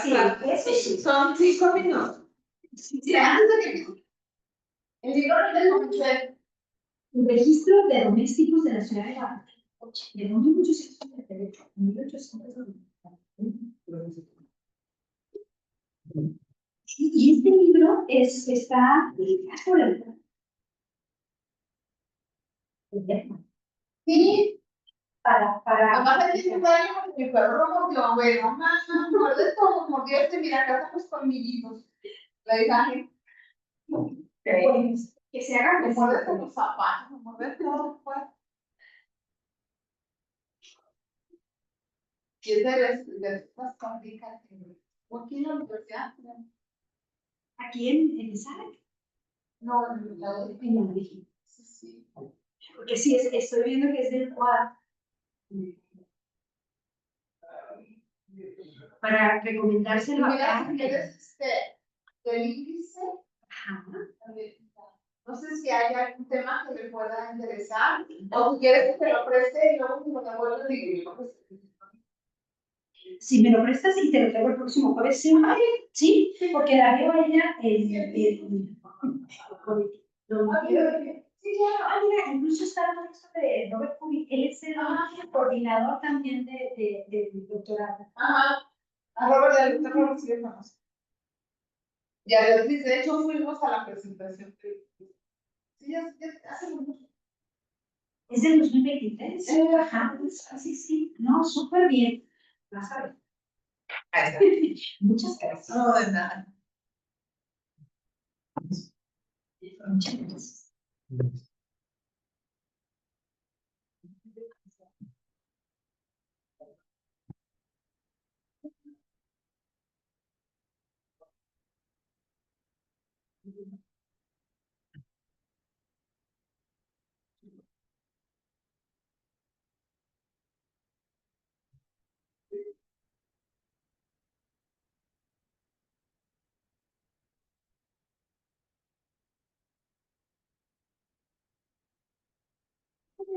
Sí, eso sí. Son 5 minutos. Sí, antes de que el libro del Comité, el registro de domésticos de la ciudad de Guadalajara, de 1878 a 1890. Y este libro está por el. Sí, para. Además, aquí es un año porque mi perro lo mordió, güey, no más, no muerde todo, mordió mira, acá estamos con amiguitos. La imagen. Que se haga. Me muerde con los zapatos, me muerde todo, pues. Y es de estas cómicas aquí en la universidad. Aquí en el SAC. No, en la México. Sí. Porque sí, estoy viendo que es del quad. Para recomendárselo Mira, acá. si quieres del índice. Ajá. No sé si hay algún tema que le pueda interesar o si quieres que te lo preste y luego me lo vuelvo a dividir. Si me lo prestas y te lo traigo el próximo jueves, sí, sí, porque la veo a ella Sí, claro. Mira, incluso está el texto de Robert Kubi, él es el coordinador también del doctorado. Ajá. A Robert sí le conozco. Ya, de hecho fuimos a la presentación. Sí, ya hace mucho. Es del 2023. Ajá, sí. No, súper bien. Vas a ver. Muchas gracias. No, de nada. Muchas gracias.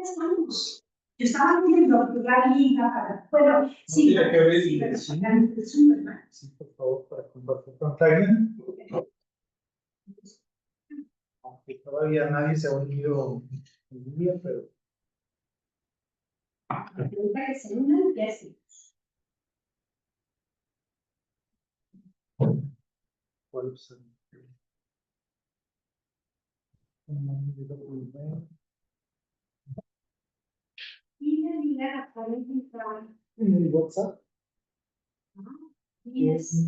Estamos. Yo estaba viendo la liga para. Bueno, sí. Mira, que ves, sí, sí, por favor, para compartir pantalla. Aunque todavía nadie se ha unido en día, pero. Pregunta que se una y así. ¿Cuál es el? Y la liga actualmente En el WhatsApp. es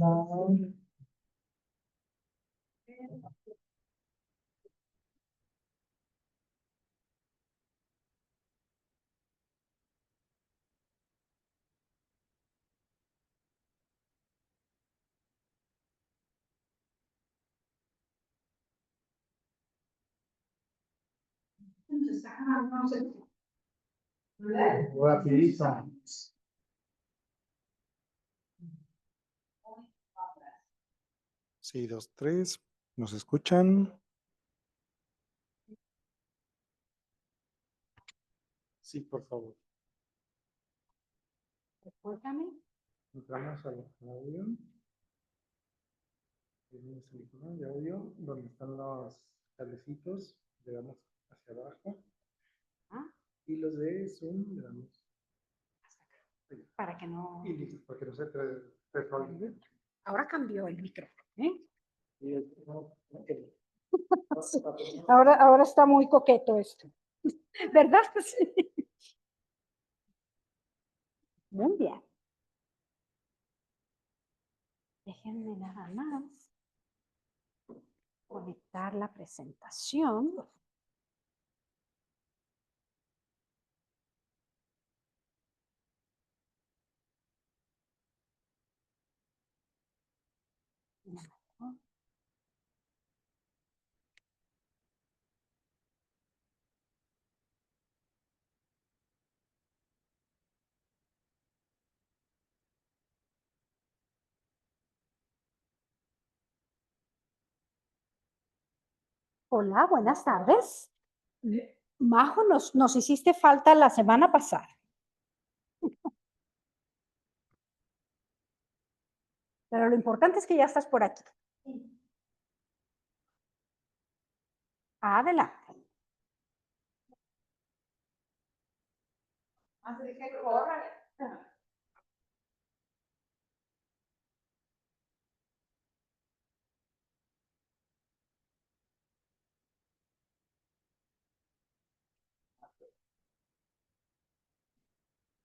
Rapidito. Sí, 2, 3. ¿Nos escuchan? Sí, por favor. Recuérdame. Entramos al audio. Tenemos el icono de audio donde están los cablecitos. Le damos hacia abajo. Y los de Zoom le damos Para que no. y listo, para que no se retroalimente. Ahora cambió el micrófono. Y Ahora está muy coqueto esto. ¿Verdad? Sí. Muy bien. Déjenme nada más conectar la presentación. Hola, buenas tardes. Majo, nos hiciste falta la semana pasada. Pero lo importante es que ya estás por aquí. Adelante. Así que corra.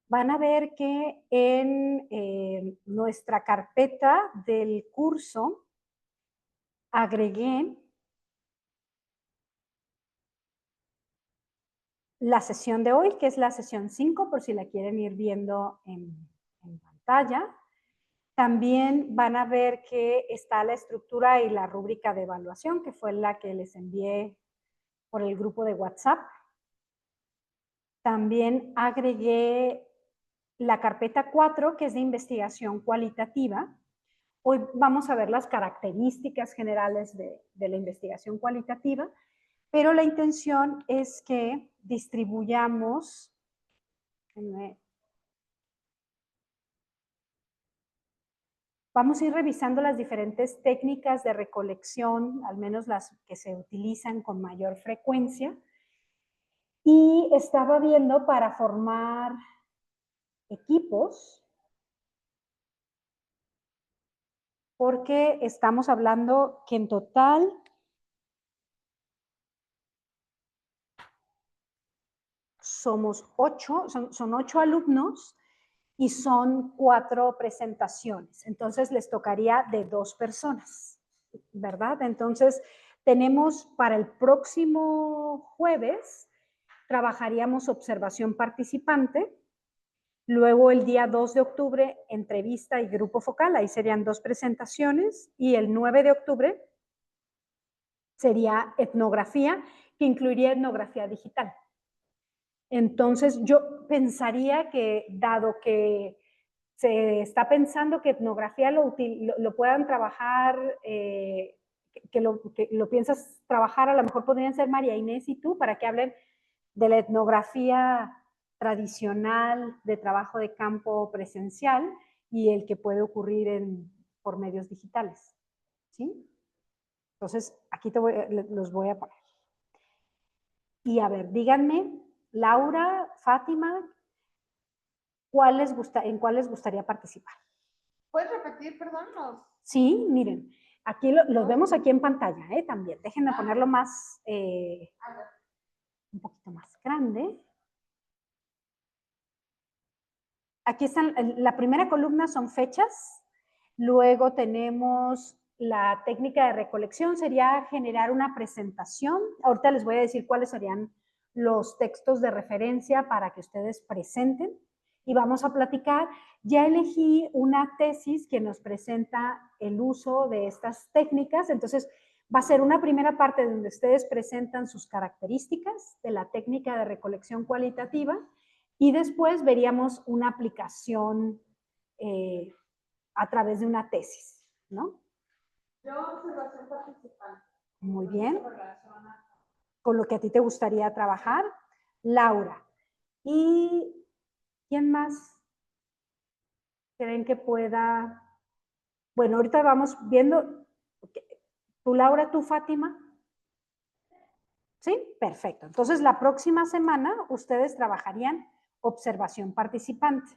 Van a ver que en nuestra carpeta del curso agregué la sesión de hoy, que es la sesión 5, por si la quieren ir viendo en pantalla. También van a ver que está la estructura y la rúbrica de evaluación, que fue la que les envié por el grupo de WhatsApp. También agregué la carpeta 4, que es de investigación cualitativa. Hoy vamos a ver las características generales de la investigación cualitativa, pero la intención es que distribuyamos, vamos a ir revisando las diferentes técnicas de recolección, al menos las que se utilizan con mayor frecuencia, y estaba viendo para formar equipos, porque estamos hablando que en total somos 8, son 8 alumnos y son 4 presentaciones. Entonces les tocaría de 2 personas, ¿verdad? Entonces tenemos para el próximo jueves, trabajaríamos observación participante. Luego el día 2 de octubre, entrevista y grupo focal, ahí serían 2 presentaciones. Y el 9 de octubre sería etnografía, que incluiría etnografía digital. Entonces yo pensaría que, dado que se está pensando que etnografía lo puedan trabajar, que lo piensas trabajar, a lo mejor podrían ser María Inés y tú, para que hablen de la etnografía tradicional de trabajo de campo presencial y el que puede ocurrir por medios digitales. ¿Sí? Entonces, aquí los voy a poner. Y a ver, díganme, Laura, Fátima, ¿en cuál les gustaría participar? ¿Puedes repetir, perdón? Sí, miren, aquí los vemos aquí en pantalla, también. Déjenme ponerlo más, un poquito más grande. Aquí están, la primera columna son fechas, luego tenemos la técnica de recolección, sería generar una presentación. Ahorita les voy a decir cuáles serían los textos de referencia para que ustedes presenten y vamos a platicar. Ya elegí una tesis que nos presenta el uso de estas técnicas, entonces va a ser una primera parte donde ustedes presentan sus características de la técnica de recolección cualitativa y después veríamos una aplicación a través de una tesis, ¿no? Yo observación participante. Muy bien. Con lo que a ti te gustaría trabajar. Laura. ¿Y quién más creen que pueda? Bueno, ahorita vamos viendo. ¿Tú, Laura, tú, Fátima? ¿Sí? Perfecto. Entonces, la próxima semana ustedes trabajarían observación participante.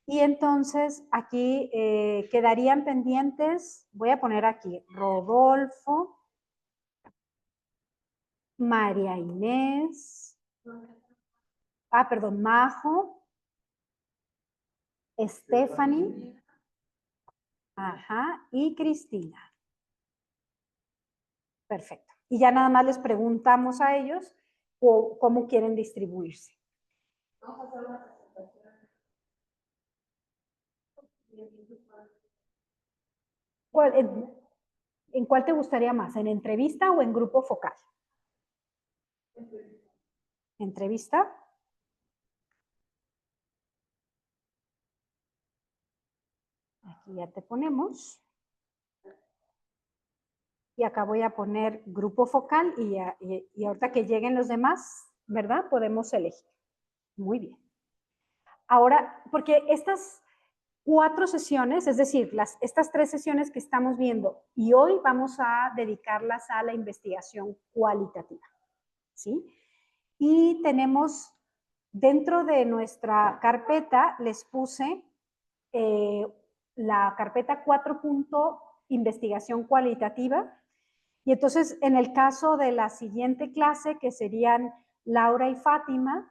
Y entonces aquí quedarían pendientes, voy a poner aquí Rodolfo, María Inés, perdón, Majo, Stephanie, ajá, y Cristina. Perfecto. Y ya nada más les preguntamos a ellos cómo quieren distribuirse. Vamos a hacer una presentación. ¿En cuál te gustaría más? ¿En entrevista o en grupo focal? ¿Entrevista? Aquí ya te ponemos. Y acá voy a poner grupo focal y ahorita que lleguen los demás, ¿verdad? Podemos elegir. Muy bien. Ahora, porque 4 sesiones, es decir, estas 3 sesiones que estamos viendo, y hoy vamos a dedicarlas a la investigación cualitativa, ¿sí? Y tenemos dentro de nuestra carpeta, les puse la carpeta 4. Investigación cualitativa. Y entonces, en el caso de la siguiente clase, que serían Laura y Fátima,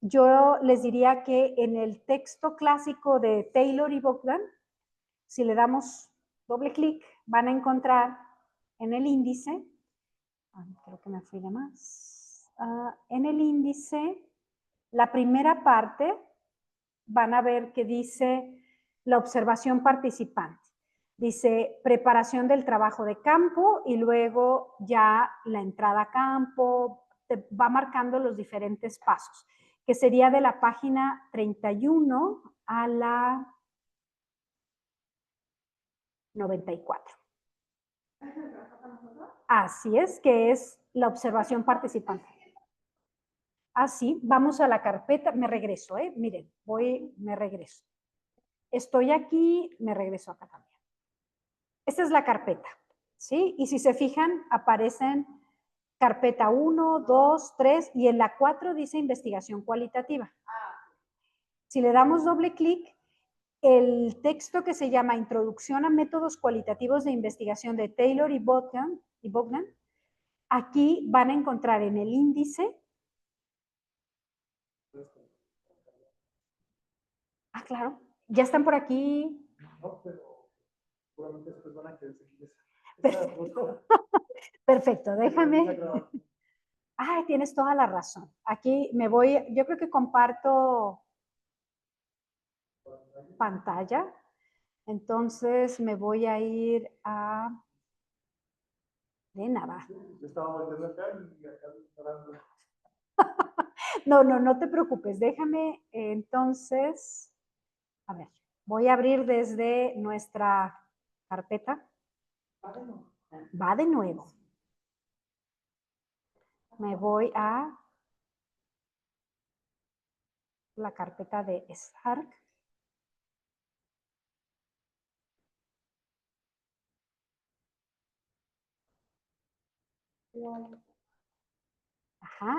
yo les diría que en el texto clásico de Taylor y Bogdan, si le damos doble clic, van a encontrar en el índice, creo que me fui de más, en el índice, la primera parte, van a ver que dice la observación participante. Dice preparación del trabajo de campo y luego ya la entrada a campo, te va marcando los diferentes pasos, que sería de la página 31 a la 94. Así es, que es la observación participante. Así, vamos a la carpeta, me regreso, miren, me regreso. Estoy aquí, me regreso acá también. Esta es la carpeta, ¿sí? Y si se fijan, aparecen carpeta 1, 2, 3 y en la 4 dice investigación cualitativa. Si le damos doble clic, el texto que se llama Introducción a métodos cualitativos de investigación de Taylor y Bogdan, aquí van a encontrar en el índice. Claro, ya están por aquí. No, pero seguramente después van a querer seguir Perfecto. Perfecto, déjame. Tienes toda la razón. Aquí me voy, yo creo que comparto pantalla. Entonces me voy a ir a... De nada. Yo estaba volviendo acá y acá parando. No te preocupes. Déjame entonces... A ver, voy a abrir desde nuestra carpeta. Va de nuevo. Me voy a la carpeta de Stark.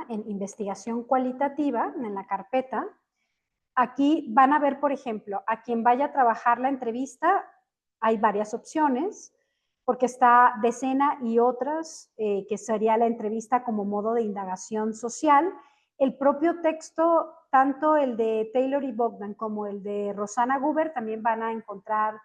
En investigación cualitativa, en la carpeta. Aquí van a ver, por ejemplo, a quien vaya a trabajar la entrevista, hay varias opciones, porque está decena y otras, que sería la entrevista como modo de indagación social. El propio texto, tanto el de Taylor y Bogdan como el de Rosanna Guber, también van a encontrar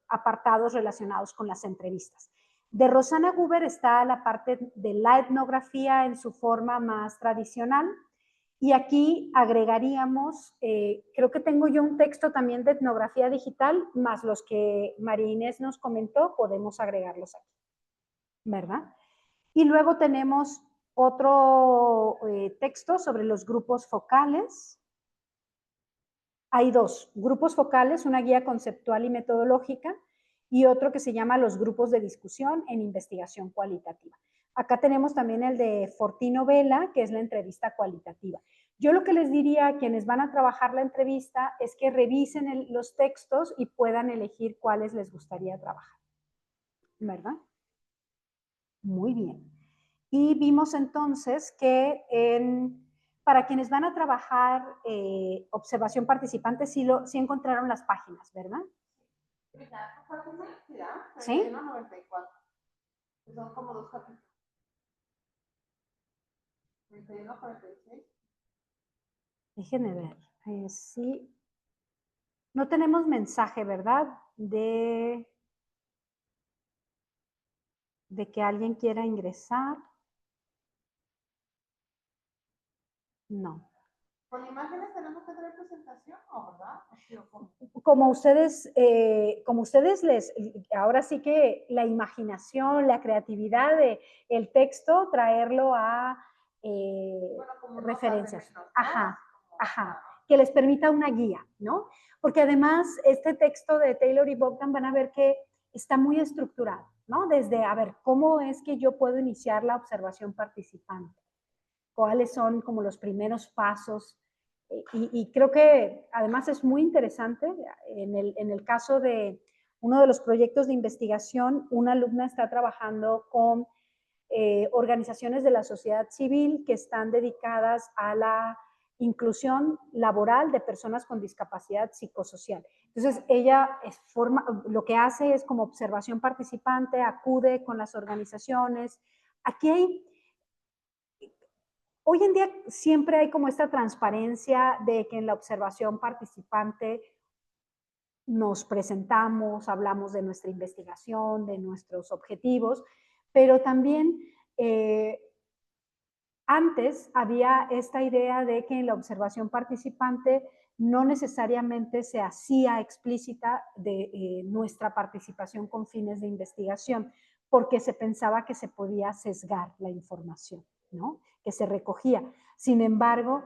apartados relacionados con las entrevistas. De Rosanna Guber está la parte de la etnografía en su forma más tradicional, y aquí agregaríamos, creo que tengo yo un texto también de etnografía digital, más los que María Inés nos comentó, podemos agregarlos aquí, ¿verdad? Y luego tenemos otro texto sobre los grupos focales. Hay 2 grupos focales, una guía conceptual y metodológica, y otro que se llama los grupos de discusión en investigación cualitativa. Acá tenemos también el de Fortino Vela, que es la entrevista cualitativa. Yo lo que les diría a quienes van a trabajar la entrevista es que revisen los textos y puedan elegir cuáles les gustaría trabajar, ¿verdad? Muy bien. Y vimos entonces que para quienes van a trabajar observación participante, sí encontraron las páginas, ¿verdad? ¿Sí? 94. Son como 2 capítulos. 31, 46. Déjenme ver. Sí. No tenemos mensaje, ¿verdad? De que alguien quiera ingresar. No. ¿Con imágenes tenemos que traer presentación o verdad? Como ustedes ahora sí que la imaginación, la creatividad del texto, traerlo a referencias. Que les permita una guía, ¿no? Porque además este texto de Taylor y Bogdan van a ver que está muy estructurado, ¿no? Desde, a ver, ¿cómo es que yo puedo iniciar la observación participante? ¿Cuáles son como los primeros pasos Y creo que además es muy interesante, en el caso de uno de los proyectos de investigación, una alumna está trabajando con organizaciones de la sociedad civil que están dedicadas a la inclusión laboral de personas con discapacidad psicosocial. Entonces, ella lo que hace es como observación participante, acude con las organizaciones. Aquí hay, hoy en día siempre hay como esta transparencia de que en la observación participante nos presentamos, hablamos de nuestra investigación, de nuestros objetivos, pero también antes había esta idea de que en la observación participante no necesariamente se hacía explícita de nuestra participación con fines de investigación, porque se pensaba que se podía sesgar la información, ¿no? Que se recogía. Sin embargo,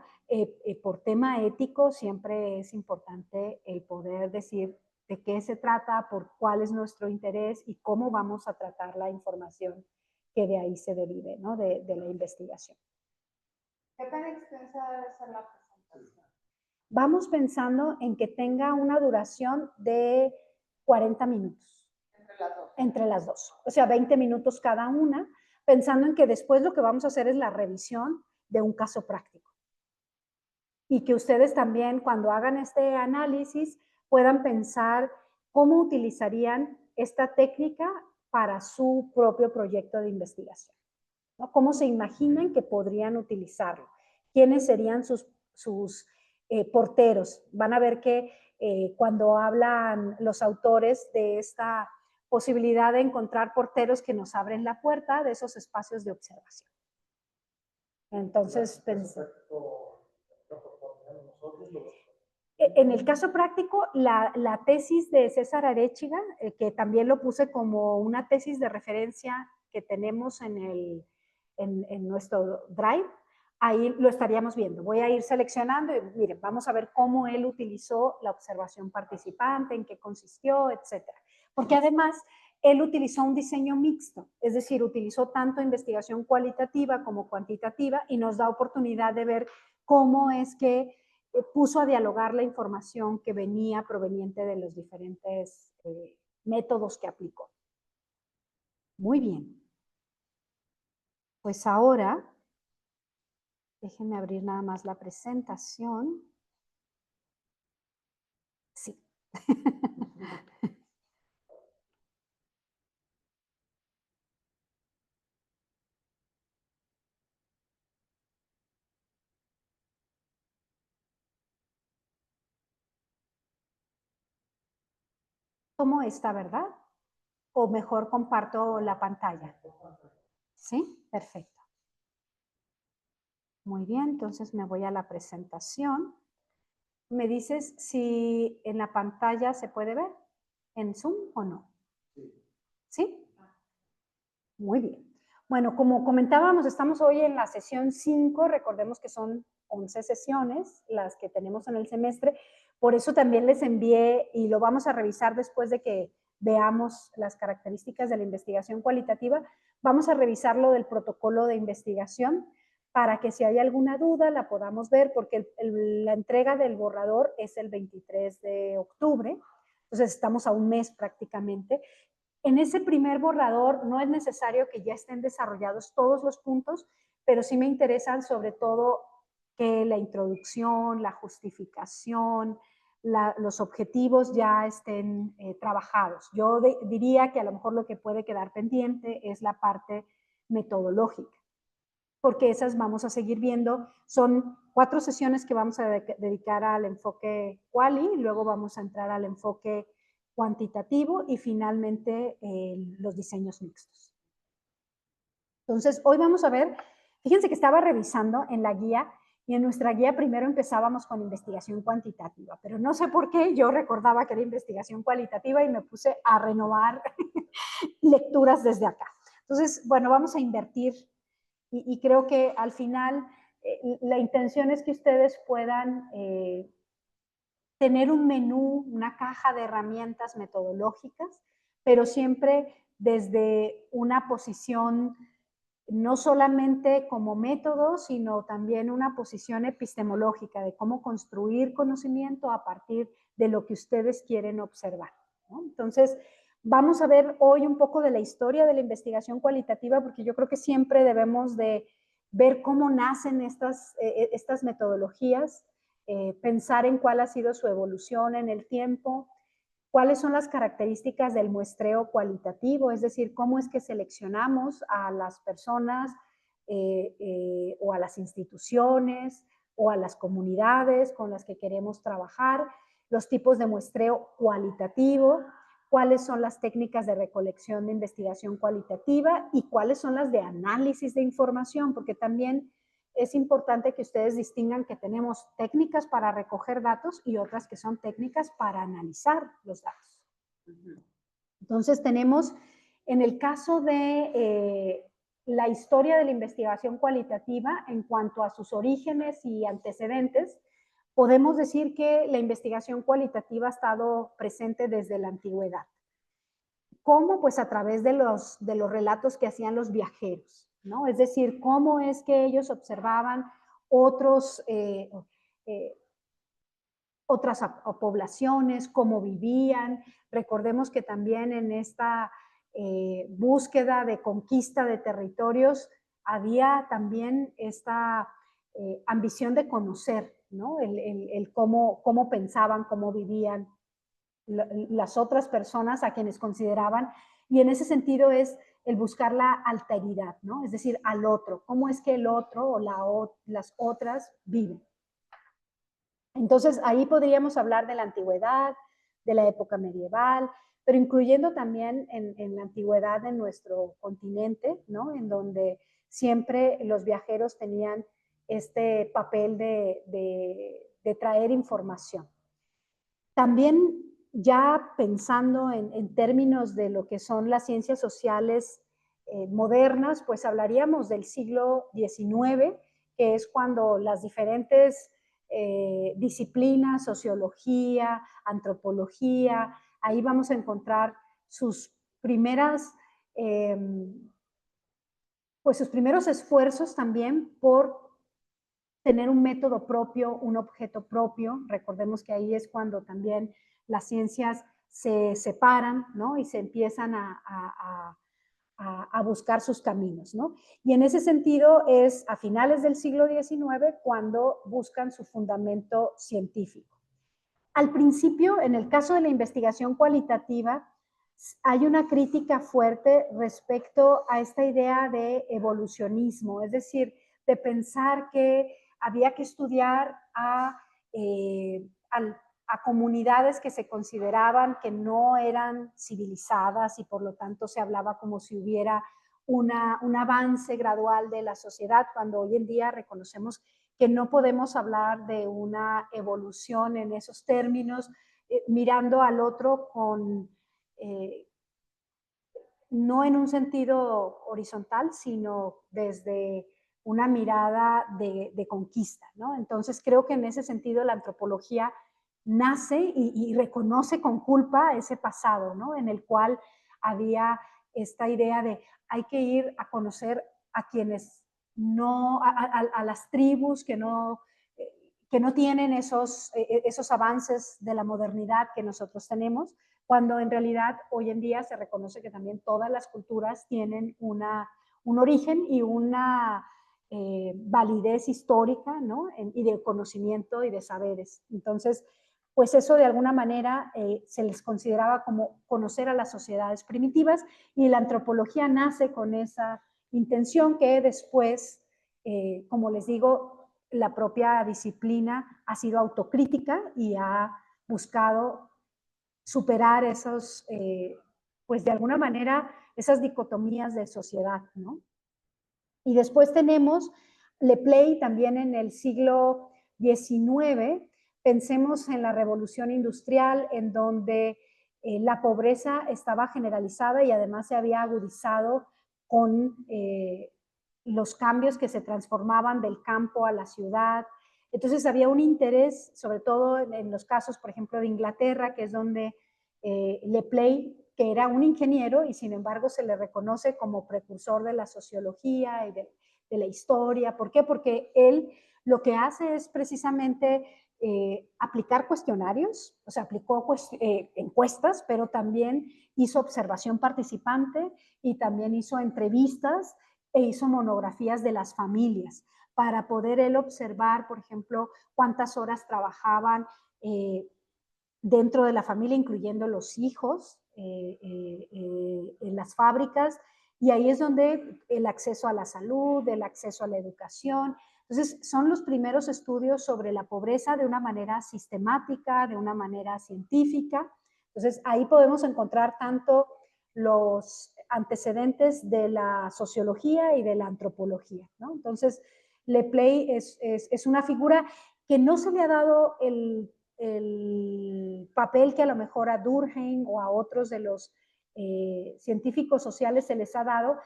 por tema ético siempre es importante el poder decir de qué se trata, por cuál es nuestro interés y cómo vamos a tratar la información que de ahí se derive, ¿no? De la investigación. ¿Qué tan extensa debe ser la presentación? Vamos pensando en que tenga una duración de 40 minutos. Entre las dos. Entre las dos. O sea, 20 minutos cada una, pensando en que después lo que vamos a hacer es la revisión de un caso práctico. Y que ustedes también, cuando hagan este análisis, puedan pensar cómo utilizarían esta técnica para su propio proyecto de investigación, ¿no? ¿Cómo se imaginan que podrían utilizarlo? ¿Quiénes serían sus porteros? Van a ver que cuando hablan los autores de esta posibilidad de encontrar porteros que nos abren la puerta de esos espacios de observación. Entonces, en el caso práctico, la tesis de César Arechiga, que también lo puse como una tesis de referencia que tenemos en nuestro Drive, ahí lo estaríamos viendo. Voy a ir seleccionando y miren, vamos a ver cómo él utilizó la observación participante, en qué consistió, etcétera. Porque además, él utilizó un diseño mixto, es decir, utilizó tanto investigación cualitativa como cuantitativa y nos da oportunidad de ver cómo es que puso a dialogar la información que venía proveniente de los diferentes métodos que aplicó. Muy bien. Pues ahora, déjenme abrir nada más la presentación. Sí. Tomo esta, ¿verdad? O mejor comparto la pantalla. ¿Sí? Perfecto. Muy bien, entonces me voy a la presentación. ¿Me dices si en la pantalla se puede ver en Zoom o no? ¿Sí? Muy bien. Bueno, como comentábamos, estamos hoy en la sesión 5, recordemos que son 11 sesiones las que tenemos en el semestre, por eso también les envié, y lo vamos a revisar después de que veamos las características de la investigación cualitativa, vamos a revisar lo del protocolo de investigación para que si hay alguna duda la podamos ver, porque la entrega del borrador es el 23 de octubre, entonces estamos a un mes prácticamente. En ese primer borrador no es necesario que ya estén desarrollados todos los puntos, pero sí me interesan sobre todo que la introducción, la justificación, los objetivos ya estén trabajados. Yo diría que a lo mejor lo que puede quedar pendiente es la parte metodológica, porque esas vamos a seguir viendo. Son 4 sesiones que vamos a dedicar al enfoque quali, y luego vamos a entrar al enfoque cuantitativo y finalmente los diseños mixtos. Entonces, hoy vamos a ver, fíjense que estaba revisando en la guía y en nuestra guía primero empezábamos con investigación cuantitativa, pero no sé por qué yo recordaba que era investigación cualitativa y me puse a renovar lecturas desde acá. Entonces, bueno, vamos a invertir y creo que al final la intención es que ustedes puedan tener un menú, una caja de herramientas metodológicas, pero siempre desde una posición no solamente como método, sino también una posición epistemológica de cómo construir conocimiento a partir de lo que ustedes quieren observar, ¿no? Entonces, vamos a ver hoy un poco de la historia de la investigación cualitativa, porque yo creo que siempre debemos de ver cómo nacen estas metodologías, pensar en cuál ha sido su evolución en el tiempo, cuáles son las características del muestreo cualitativo, es decir, cómo es que seleccionamos a las personas o a las instituciones o a las comunidades con las que queremos trabajar, los tipos de muestreo cualitativo, cuáles son las técnicas de recolección de investigación cualitativa y cuáles son las de análisis de información, porque también es importante que ustedes distingan que tenemos técnicas para recoger datos y otras que son técnicas para analizar los datos. Entonces tenemos, en el caso de la historia de la investigación cualitativa en cuanto a sus orígenes y antecedentes, podemos decir que la investigación cualitativa ha estado presente desde la antigüedad. ¿Cómo? Pues a través de los relatos que hacían los viajeros, ¿no? Es decir, cómo es que ellos observaban otras poblaciones, cómo vivían. Recordemos que también en esta búsqueda de conquista de territorios había también esta ambición de conocer, ¿no? El cómo pensaban, cómo vivían las otras personas a quienes consideraban, y en ese sentido es el buscar la alteridad, ¿no? Es decir, al otro, cómo es que el otro o las otras viven. Entonces, ahí podríamos hablar de la antigüedad, de la época medieval, pero incluyendo también en la antigüedad de nuestro continente, ¿no? En donde siempre los viajeros tenían este papel de traer información. También ya pensando en términos de lo que son las ciencias sociales modernas, pues hablaríamos del siglo XIX, que es cuando las diferentes disciplinas, sociología, antropología, ahí vamos a encontrar sus primeras, pues sus primeros esfuerzos también por tener un método propio, un objeto propio. Recordemos que ahí es cuando también las ciencias se separan, ¿no? Y se empiezan a buscar sus caminos, ¿no? Y en ese sentido es a finales del siglo XIX cuando buscan su fundamento científico. Al principio, en el caso de la investigación cualitativa, hay una crítica fuerte respecto a esta idea de evolucionismo, es decir, de pensar que había que estudiar a comunidades que se consideraban que no eran civilizadas y por lo tanto se hablaba como si hubiera un avance gradual de la sociedad, cuando hoy en día reconocemos que no podemos hablar de una evolución en esos términos, mirando al otro con, no en un sentido horizontal, sino desde una mirada de conquista, ¿no? Entonces creo que en ese sentido la antropología nace y reconoce con culpa ese pasado, ¿no? En el cual había esta idea de hay que ir a conocer a quienes no, a las tribus que no tienen esos avances de la modernidad que nosotros tenemos, cuando en realidad hoy en día se reconoce que también todas las culturas tienen un origen y una validez histórica, ¿no? Y de conocimiento y de saberes. Entonces, pues eso de alguna manera se les consideraba como conocer a las sociedades primitivas, y la antropología nace con esa intención que después, como les digo, la propia disciplina ha sido autocrítica y ha buscado superar esos, pues de alguna manera, esas dicotomías de sociedad, ¿no? Y después tenemos Le Play también en el siglo XIX. Pensemos en la revolución industrial, en donde la pobreza estaba generalizada y además se había agudizado con los cambios que se transformaban del campo a la ciudad. Entonces había un interés, sobre todo en los casos, por ejemplo, de Inglaterra, que es donde Le Play que era un ingeniero y sin embargo se le reconoce como precursor de la sociología y de la historia. ¿Por qué? Porque él lo que hace es precisamente aplicar cuestionarios, o sea, aplicó encuestas, pero también hizo observación participante y también hizo entrevistas e hizo monografías de las familias para poder él observar, por ejemplo, cuántas horas trabajaban dentro de la familia, incluyendo los hijos, en las fábricas, y ahí es donde el acceso a la salud, el acceso a la educación. Entonces, son los primeros estudios sobre la pobreza de una manera sistemática, de una manera científica. Entonces, ahí podemos encontrar tanto los antecedentes de la sociología y de la antropología, ¿no? Entonces, Le Play es una figura que no se le ha dado el papel que a lo mejor a Durkheim o a otros de los científicos sociales se les ha dado,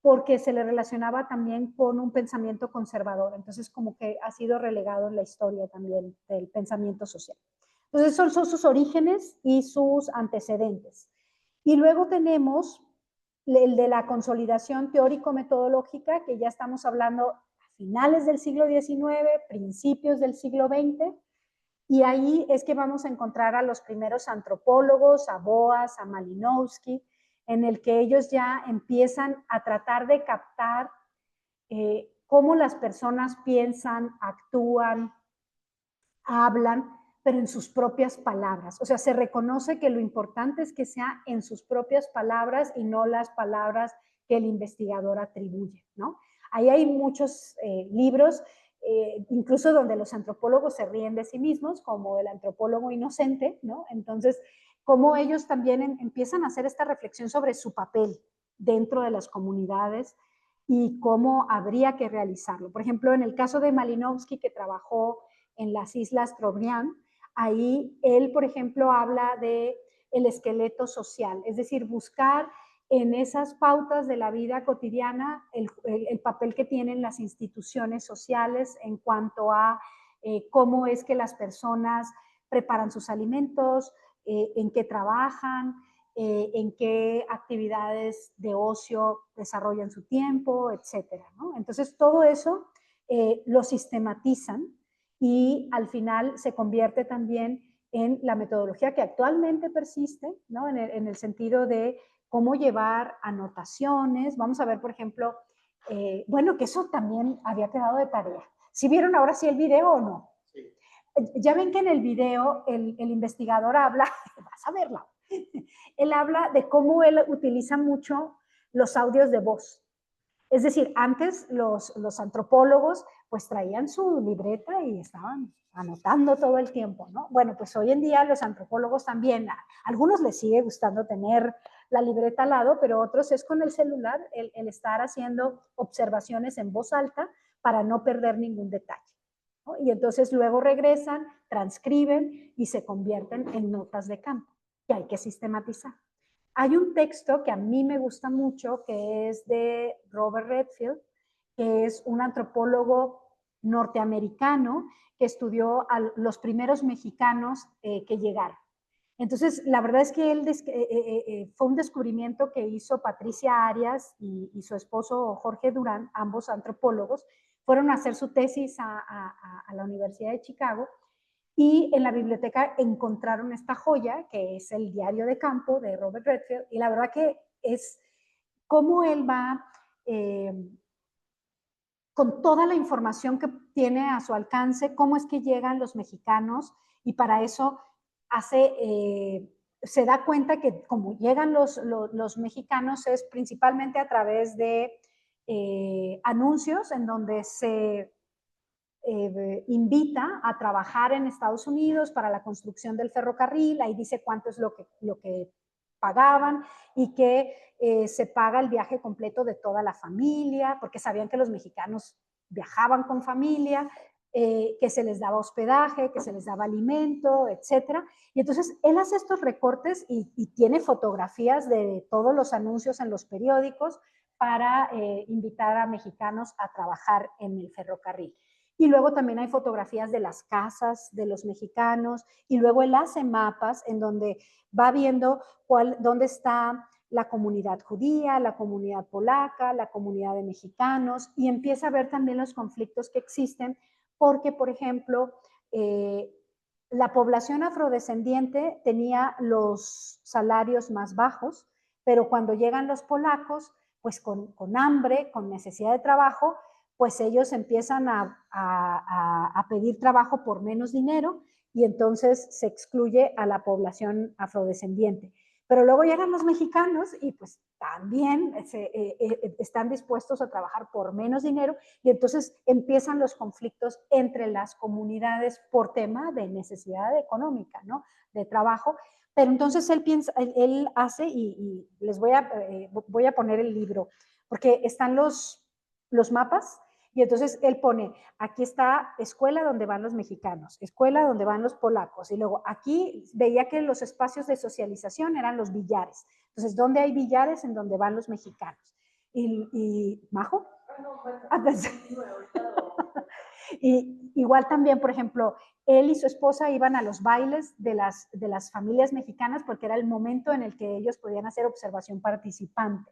porque se le relacionaba también con un pensamiento conservador. Entonces, como que ha sido relegado en la historia también del pensamiento social. Entonces, son sus orígenes y sus antecedentes. Y luego tenemos el de la consolidación teórico-metodológica, que ya estamos hablando a finales del siglo XIX, principios del siglo XX, y ahí es que vamos a encontrar a los primeros antropólogos, a Boas, a Malinowski, en el que ellos ya empiezan a tratar de captar cómo las personas piensan, actúan, hablan, pero en sus propias palabras. O sea, se reconoce que lo importante es que sea en sus propias palabras y no las palabras que el investigador atribuye, ¿no? Ahí hay muchos libros, incluso donde los antropólogos se ríen de sí mismos, como El antropólogo inocente, ¿no? Entonces, cómo ellos también empiezan a hacer esta reflexión sobre su papel dentro de las comunidades y cómo habría que realizarlo. Por ejemplo, en el caso de Malinowski, que trabajó en las Islas Trobriand, ahí él, por ejemplo, habla de el esqueleto social, es decir, buscar en esas pautas de la vida cotidiana el papel que tienen las instituciones sociales en cuanto a cómo es que las personas preparan sus alimentos, en qué trabajan, en qué actividades de ocio desarrollan su tiempo, etcétera, ¿no? Entonces, todo eso lo sistematizan y al final se convierte también en la metodología que actualmente persiste, ¿no? En el sentido de cómo llevar anotaciones. Vamos a ver, por ejemplo, bueno, que eso también había quedado de tarea. ¿Sí vieron ahora sí el video o no? Sí. Ya ven que en el video el investigador habla, vas a verla, él habla de cómo él utiliza mucho los audios de voz. Es decir, antes los antropólogos pues traían su libreta y estaban anotando todo el tiempo, ¿no? Bueno, pues hoy en día los antropólogos también, a algunos les sigue gustando tener la libreta al lado, pero otros es con el celular el estar haciendo observaciones en voz alta para no perder ningún detalle, ¿no? Y entonces luego regresan, transcriben y se convierten en notas de campo que hay que sistematizar. Hay un texto que a mí me gusta mucho, que es de Robert Redfield, que es un antropólogo norteamericano que estudió a los primeros mexicanos que llegaron. Entonces, la verdad es que él fue un descubrimiento que hizo Patricia Arias y su esposo Jorge Durán, ambos antropólogos, fueron a hacer su tesis a la Universidad de Chicago y en la biblioteca encontraron esta joya, que es el diario de campo de Robert Redfield, y la verdad que es cómo él va con toda la información que tiene a su alcance, cómo es que llegan los mexicanos, y para eso se da cuenta que como llegan los mexicanos es principalmente a través de anuncios en donde se invita a trabajar en Estados Unidos para la construcción del ferrocarril, ahí dice cuánto es lo que pagaban y que se paga el viaje completo de toda la familia, porque sabían que los mexicanos viajaban con familia, que se les daba hospedaje, que se les daba alimento, etcétera. Y entonces él hace estos recortes y tiene fotografías de todos los anuncios en los periódicos para invitar a mexicanos a trabajar en el ferrocarril. Y luego también hay fotografías de las casas de los mexicanos, y luego él hace mapas en donde va viendo dónde está la comunidad judía, la comunidad polaca, la comunidad de mexicanos, y empieza a ver también los conflictos que existen, porque, por ejemplo, la población afrodescendiente tenía los salarios más bajos, pero cuando llegan los polacos, pues con hambre, con necesidad de trabajo, pues ellos empiezan a pedir trabajo por menos dinero y entonces se excluye a la población afrodescendiente. Pero luego llegan los mexicanos y pues también están dispuestos a trabajar por menos dinero y entonces empiezan los conflictos entre las comunidades por tema de necesidad económica, ¿no? De trabajo. Pero entonces él hace, y les voy a poner el libro, porque están los mapas, y entonces él pone, aquí está escuela donde van los mexicanos, escuela donde van los polacos, y luego aquí veía que los espacios de socialización eran los billares. Entonces, ¿dónde hay billares? En donde van los mexicanos. Y ¿Majo? Y igual también, por ejemplo, él y su esposa iban a los bailes de las familias mexicanas porque era el momento en el que ellos podían hacer observación participante.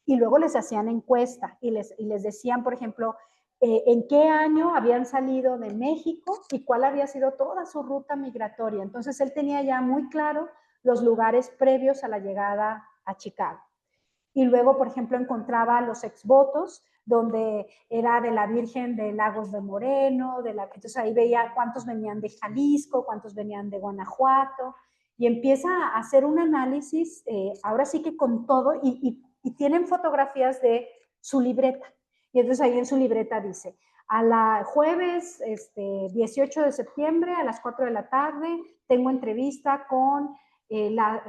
Y luego les hacían encuesta y les decían, por ejemplo, en qué año habían salido de México y cuál había sido toda su ruta migratoria. Entonces él tenía ya muy claro los lugares previos a la llegada a Chicago. Y luego, por ejemplo, encontraba los exvotos, donde era de la Virgen de Lagos de Moreno, entonces ahí veía cuántos venían de Jalisco, cuántos venían de Guanajuato, y empieza a hacer un análisis, ahora sí que con todo, y tienen fotografías de su libreta. Y entonces ahí en su libreta dice, a la jueves 18 de septiembre a las 4 de la tarde tengo entrevista con la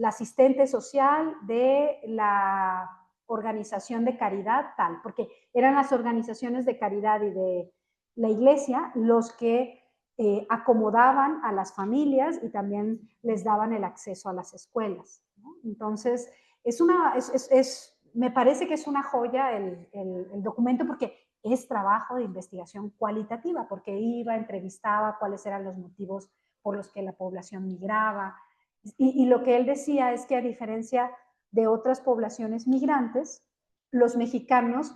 asistente social de la organización de caridad tal, porque eran las organizaciones de caridad y de la iglesia los que acomodaban a las familias y también les daban el acceso a las escuelas, ¿no? Entonces, me parece que es una joya el documento porque es trabajo de investigación cualitativa, porque iba, entrevistaba cuáles eran los motivos por los que la población migraba. Y lo que él decía es que a diferencia de otras poblaciones migrantes, los mexicanos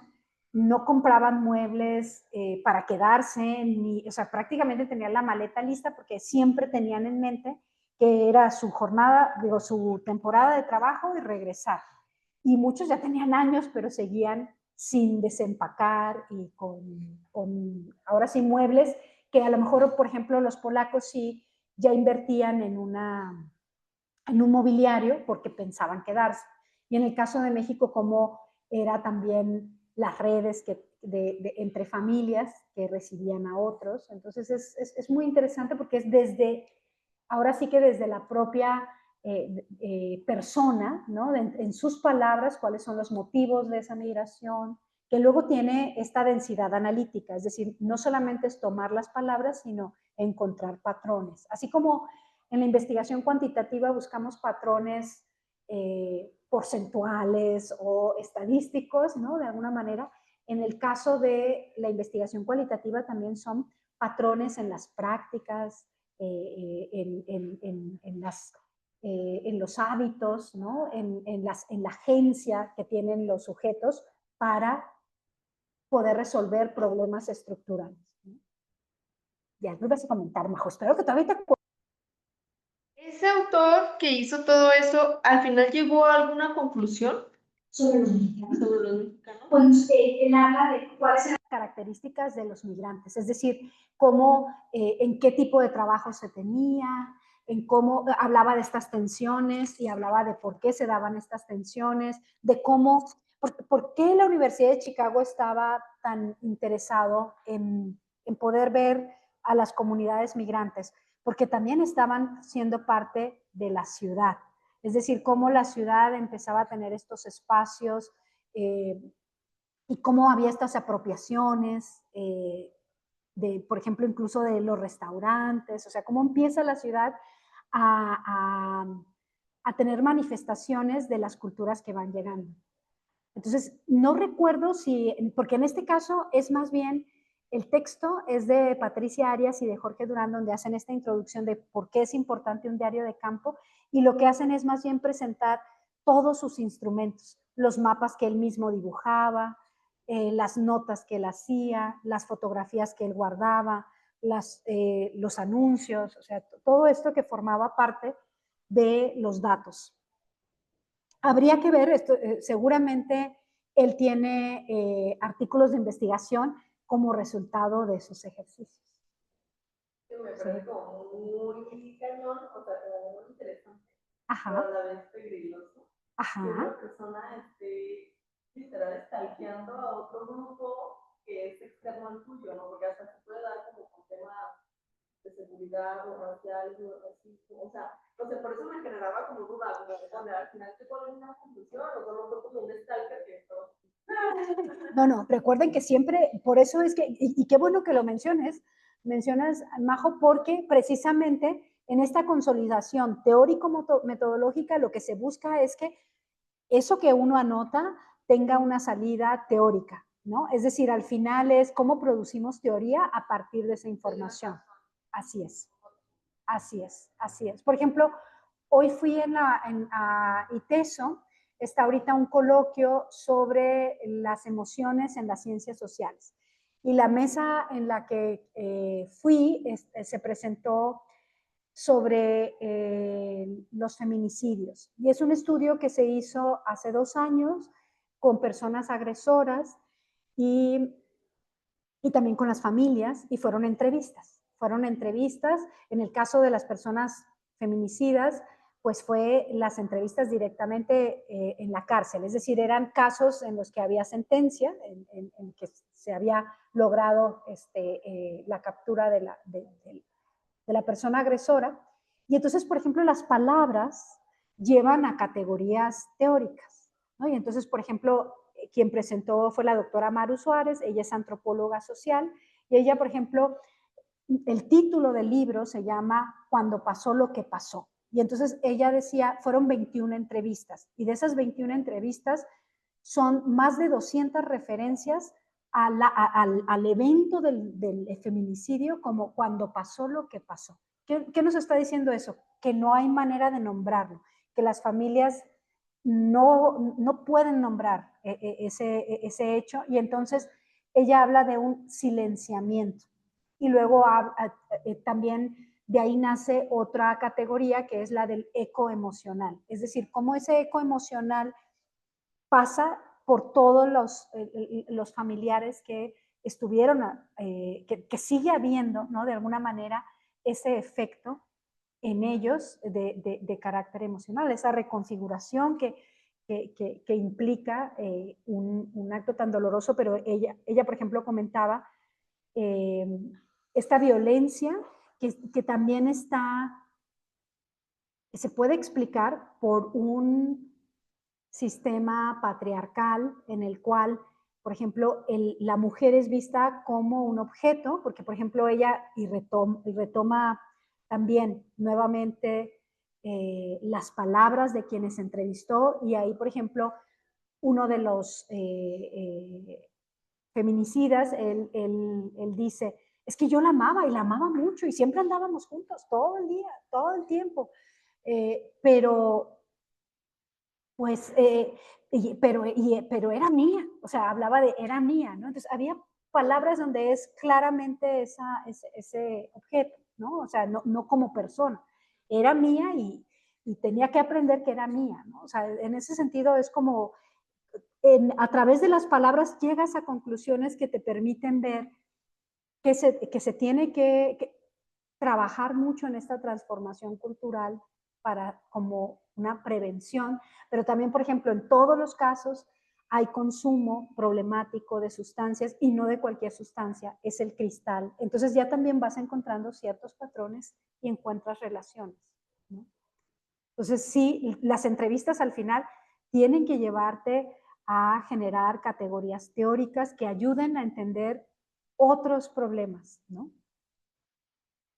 no compraban muebles para quedarse, o sea, prácticamente tenían la maleta lista porque siempre tenían en mente que era su jornada, digo, su temporada de trabajo y regresar. Y muchos ya tenían años, pero seguían sin desempacar y ahora sí, muebles que a lo mejor, por ejemplo, los polacos sí ya invertían en un mobiliario porque pensaban quedarse. Y en el caso de México, como era también las redes entre familias que recibían a otros. Entonces es muy interesante porque es ahora sí que desde la propia persona, ¿no? En sus palabras, cuáles son los motivos de esa migración, que luego tiene esta densidad analítica, es decir, no solamente es tomar las palabras, sino encontrar patrones. Así como en la investigación cuantitativa buscamos patrones porcentuales o estadísticos, ¿no? De alguna manera. En el caso de la investigación cualitativa también son patrones en las prácticas, en los hábitos, ¿no? en la agencia que tienen los sujetos para poder resolver problemas estructurales, ¿no? Ya, no vas a comentar, Majo, espero que todavía te acuerdes. Ese autor que hizo todo eso, al final llegó a alguna conclusión Sobre los mexicanos. sobre los mexicanos. Pues él habla de cuáles eran las características de los migrantes, es decir, cómo, en qué tipo de trabajo se tenía, en cómo hablaba de estas tensiones y hablaba de por qué se daban estas tensiones, de cómo, por qué la Universidad de Chicago estaba tan interesado en poder ver a las comunidades migrantes, porque también estaban siendo parte de la ciudad, es decir, cómo la ciudad empezaba a tener estos espacios y cómo había estas apropiaciones por ejemplo, incluso de los restaurantes, o sea, cómo empieza la ciudad a tener manifestaciones de las culturas que van llegando. Entonces, no recuerdo porque en este caso es más bien El texto es de Patricia Arias y de Jorge Durán, donde hacen esta introducción de por qué es importante un diario de campo, y lo que hacen es más bien presentar todos sus instrumentos, los mapas que él mismo dibujaba, las notas que él hacía, las fotografías que él guardaba, los anuncios, o sea, todo esto que formaba parte de los datos. Habría que ver, esto, seguramente él tiene artículos de investigación como resultado de esos ejercicios. Me parece como muy cañón, o sea, como muy interesante. Ajá. Pero a la vez peligroso. Ajá. Que una persona esté literal stalkeando a otro grupo que es externo al tuyo, ¿no? Porque hasta se puede dar como con temas de seguridad o racial, o racismo, o sea, no sé, por eso me generaba como duda, como, al final te ponen una conclusión, o solo fue como un stalker que esto. No, recuerden que siempre, por eso es que, y qué bueno que lo mencionas, Majo, porque precisamente en esta consolidación teórico-metodológica lo que se busca es que eso que uno anota tenga una salida teórica, ¿no? Es decir, al final es cómo producimos teoría a partir de esa información. Así es, así es, así es. Por ejemplo, hoy fui a ITESO, está ahorita un coloquio sobre las emociones en las ciencias sociales. Y la mesa en la que fui se presentó sobre los feminicidios. Y es un estudio que se hizo hace 2 años con personas agresoras y también con las familias, y fueron entrevistas. Fueron entrevistas, en el caso de las personas feminicidas, pues fue las entrevistas directamente en la cárcel, es decir, eran casos en los que había sentencia, en que se había logrado la captura de la persona agresora, y entonces, por ejemplo, las palabras llevan a categorías teóricas, ¿no? Y entonces, por ejemplo, quien presentó fue la doctora Maru Suárez, ella es antropóloga social, y ella, por ejemplo, el título del libro se llama Cuando pasó lo que pasó. Y entonces ella decía, fueron 21 entrevistas, y de esas 21 entrevistas son más de 200 referencias al evento del feminicidio como cuando pasó lo que pasó. ¿Qué nos está diciendo eso? Que no hay manera de nombrarlo, que las familias no pueden nombrar ese hecho, y entonces ella habla de un silenciamiento. Y luego también de ahí nace otra categoría que es la del eco emocional, es decir, cómo ese eco emocional pasa por todos los familiares que estuvieron, que sigue habiendo, ¿no? De alguna manera, ese efecto en ellos de carácter emocional, esa reconfiguración que implica un acto tan doloroso, pero ella por ejemplo, comentaba esta violencia que también se puede explicar por un sistema patriarcal en el cual, por ejemplo, la mujer es vista como un objeto, porque, por ejemplo, ella retoma también nuevamente las palabras de quienes entrevistó, y ahí, por ejemplo, uno de los feminicidas, él dice, es que yo la amaba y la amaba mucho y siempre andábamos juntos todo el día, todo el tiempo, pero pues, pero era mía, o sea, hablaba de era mía, ¿no? Entonces había palabras donde es claramente ese objeto, ¿no? O sea, no como persona, era mía y tenía que aprender que era mía, ¿no? O sea, en ese sentido es como, a través de las palabras llegas a conclusiones que te permiten ver que se tiene que trabajar mucho en esta transformación cultural para como una prevención, pero también, por ejemplo, en todos los casos hay consumo problemático de sustancias, y no de cualquier sustancia, es el cristal. Entonces ya también vas encontrando ciertos patrones y encuentras relaciones, ¿no? Entonces sí, las entrevistas al final tienen que llevarte a generar categorías teóricas que ayuden a entender otros problemas, ¿no?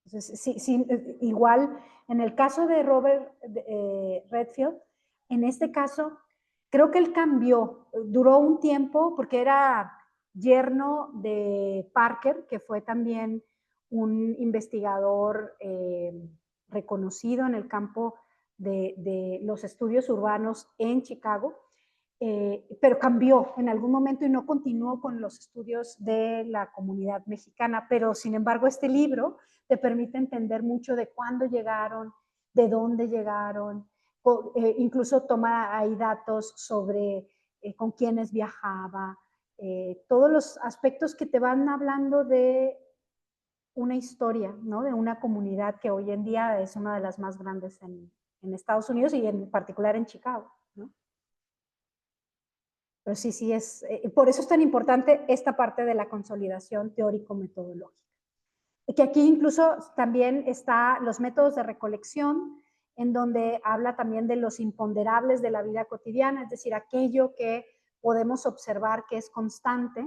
Entonces, sí, igual en el caso de Robert Redfield, en este caso, creo que él cambió, duró un tiempo porque era yerno de Parker, que fue también un investigador reconocido en el campo de los estudios urbanos en Chicago, pero cambió en algún momento y no continuó con los estudios de la comunidad mexicana, pero sin embargo este libro te permite entender mucho de cuándo llegaron, de dónde llegaron, incluso toma ahí datos sobre con quiénes viajaba, todos los aspectos que te van hablando de una historia, ¿no? De una comunidad que hoy en día es una de las más grandes en Estados Unidos y en particular en Chicago, ¿no? Pero sí, por eso es tan importante esta parte de la consolidación teórico-metodológica. Que aquí incluso también está los métodos de recolección, en donde habla también de los imponderables de la vida cotidiana, es decir, aquello que podemos observar que es constante,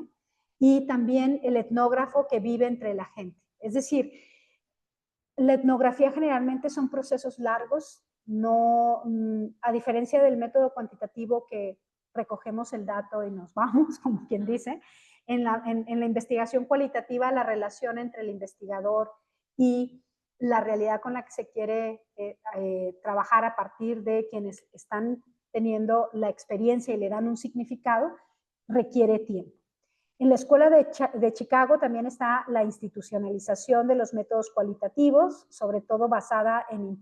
y también el etnógrafo que vive entre la gente. Es decir, la etnografía generalmente son procesos largos, no, a diferencia del método cuantitativo que recogemos el dato y nos vamos, como quien dice, en la investigación cualitativa la relación entre el investigador y la realidad con la que se quiere trabajar a partir de quienes están teniendo la experiencia y le dan un significado, requiere tiempo. En la Escuela de Chicago también está la institucionalización de los métodos cualitativos, sobre todo basada en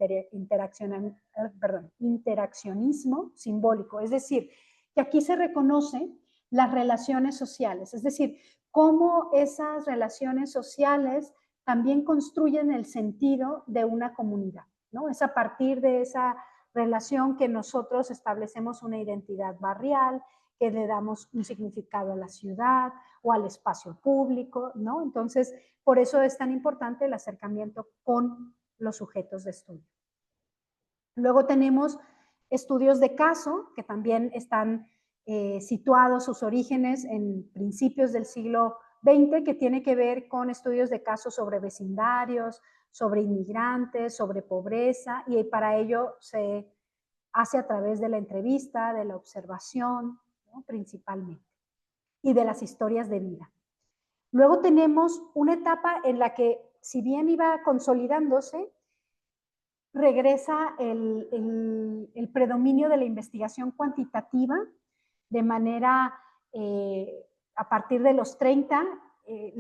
interaccionismo simbólico. Es decir, que aquí se reconocen las relaciones sociales, es decir, cómo esas relaciones sociales también construyen el sentido de una comunidad, ¿no? Es a partir de esa relación que nosotros establecemos una identidad barrial, que le damos un significado a la ciudad o al espacio público, ¿no? Entonces, por eso es tan importante el acercamiento con los sujetos de estudio. Luego tenemos estudios de caso, que también están situados sus orígenes en principios del siglo XX, que tiene que ver con estudios de casos sobre vecindarios, sobre inmigrantes, sobre pobreza, y para ello se hace a través de la entrevista, de la observación, ¿no? Principalmente, y de las historias de vida. Luego tenemos una etapa en la que, si bien iba consolidándose, regresa el predominio de la investigación cuantitativa, de manera, a partir de los 30,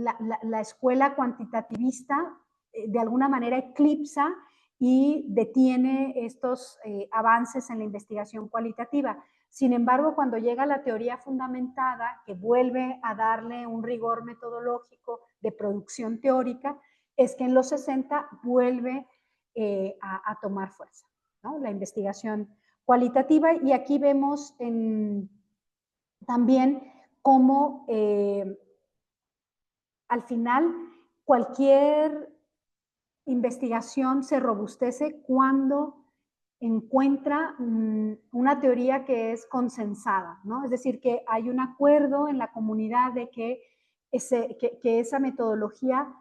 la escuela cuantitativista de alguna manera eclipsa y detiene estos avances en la investigación cualitativa. Sin embargo, cuando llega la teoría fundamentada, que vuelve a darle un rigor metodológico de producción teórica, es que en los 60 vuelve a tomar fuerza, ¿no? La investigación cualitativa, y aquí vemos también cómo al final cualquier investigación se robustece cuando encuentra una teoría que es consensada, ¿no? Es decir, que hay un acuerdo en la comunidad de que esa metodología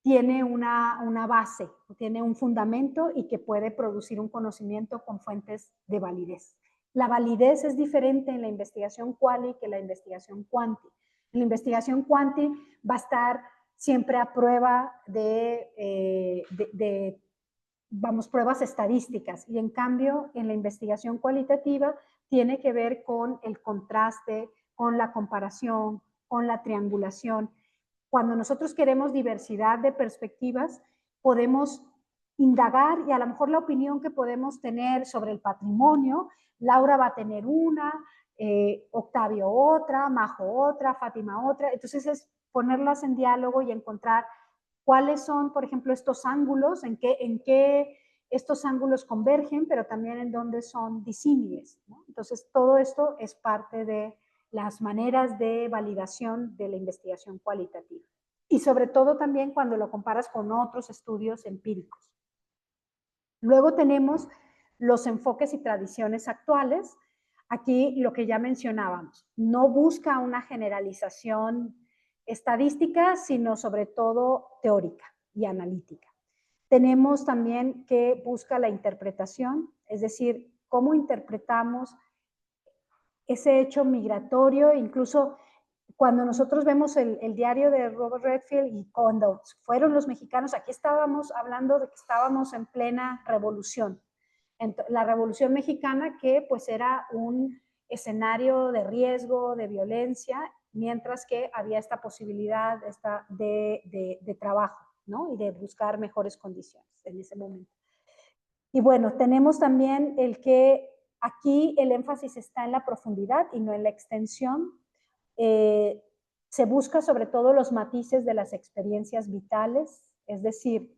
tiene una base, tiene un fundamento y que puede producir un conocimiento con fuentes de validez. La validez es diferente en la investigación quali que en la investigación quanti. En la investigación quanti va a estar siempre a prueba vamos, pruebas estadísticas, y en cambio en la investigación cualitativa tiene que ver con el contraste, con la comparación, con la triangulación. Cuando nosotros queremos diversidad de perspectivas, podemos indagar, y a lo mejor la opinión que podemos tener sobre el patrimonio, Laura va a tener una, Octavio otra, Majo otra, Fátima otra. Entonces es ponerlas en diálogo y encontrar cuáles son, por ejemplo, estos ángulos, en qué estos ángulos convergen, pero también en dónde son disímiles, ¿no? Entonces todo esto es parte de las maneras de validación de la investigación cualitativa. Y sobre todo también cuando lo comparas con otros estudios empíricos. Luego tenemos los enfoques y tradiciones actuales. Aquí lo que ya mencionábamos, no busca una generalización estadística, sino sobre todo teórica y analítica. Tenemos también que busca la interpretación, es decir, cómo interpretamos ese hecho migratorio, incluso cuando nosotros vemos el diario de Robert Redfield y cuando fueron los mexicanos, aquí estábamos hablando de que estábamos en plena revolución. La Revolución Mexicana, que pues era un escenario de riesgo, de violencia, mientras que había esta posibilidad de trabajo, ¿no? Y de buscar mejores condiciones en ese momento. Y bueno, tenemos también el que aquí el énfasis está en la profundidad y no en la extensión. Se busca sobre todo los matices de las experiencias vitales, es decir,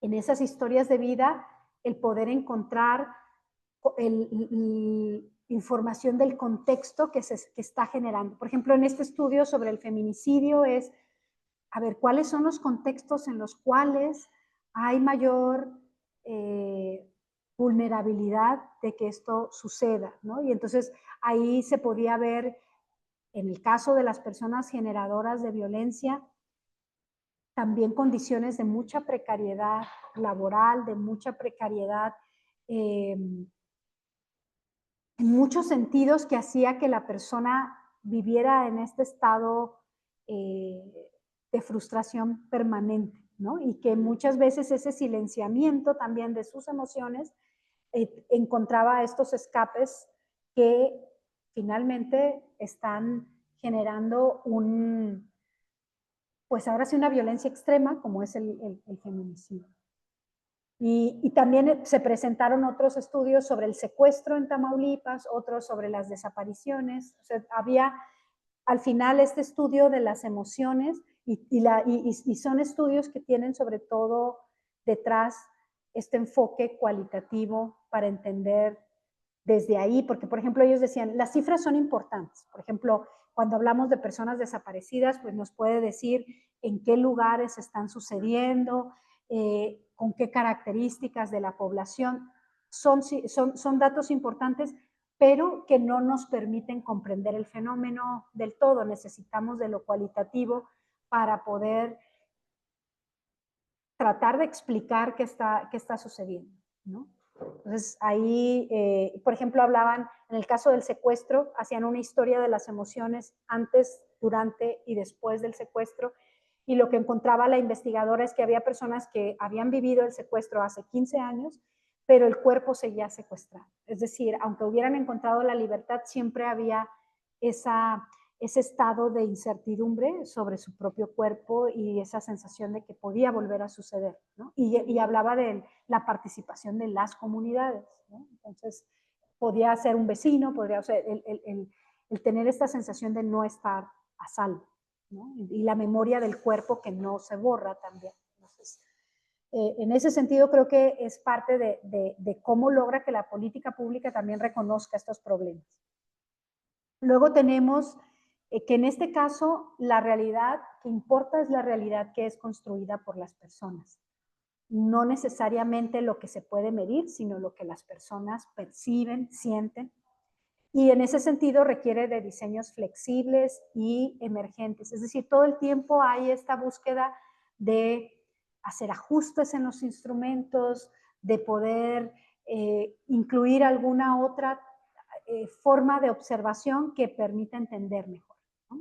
en esas historias de vida, el poder encontrar información del contexto que está generando. Por ejemplo, en este estudio sobre el feminicidio es, a ver, ¿cuáles son los contextos en los cuales hay mayor vulnerabilidad de que esto suceda, ¿no? Y entonces ahí se podía ver, en el caso de las personas generadoras de violencia, también condiciones de mucha precariedad laboral, de mucha precariedad en muchos sentidos, que hacía que la persona viviera en este estado de frustración permanente, ¿no? Y que muchas veces ese silenciamiento también de sus emociones encontraba estos escapes que finalmente están generando pues ahora sí una violencia extrema, como es el feminicidio. Y también se presentaron otros estudios sobre el secuestro en Tamaulipas, otros sobre las desapariciones. O sea, había al final este estudio de las emociones y son estudios que tienen sobre todo detrás este enfoque cualitativo para entender desde ahí, porque por ejemplo ellos decían, las cifras son importantes. Por ejemplo, cuando hablamos de personas desaparecidas, pues nos puede decir en qué lugares están sucediendo, con qué características de la población. Son datos importantes, pero que no nos permiten comprender el fenómeno del todo. Necesitamos de lo cualitativo para poder tratar de explicar qué está sucediendo, ¿no? Entonces ahí, por ejemplo, hablaban, en el caso del secuestro, hacían una historia de las emociones antes, durante y después del secuestro, y lo que encontraba la investigadora es que había personas que habían vivido el secuestro hace 15 años, pero el cuerpo seguía secuestrado. Es decir, aunque hubieran encontrado la libertad, siempre había ese estado de incertidumbre sobre su propio cuerpo y esa sensación de que podía volver a suceder, ¿no? Y hablaba de la participación de las comunidades, ¿no? Entonces, podía ser un vecino, podría ser el tener esta sensación de no estar a salvo, ¿no? Y la memoria del cuerpo que no se borra también. Entonces, en ese sentido creo que es parte de cómo logra que la política pública también reconozca estos problemas. Luego tenemos que en este caso la realidad que importa es la realidad que es construida por las personas. No necesariamente lo que se puede medir, sino lo que las personas perciben, sienten. Y en ese sentido requiere de diseños flexibles y emergentes. Es decir, todo el tiempo hay esta búsqueda de hacer ajustes en los instrumentos, de poder incluir alguna otra forma de observación que permita entender mejor, ¿no?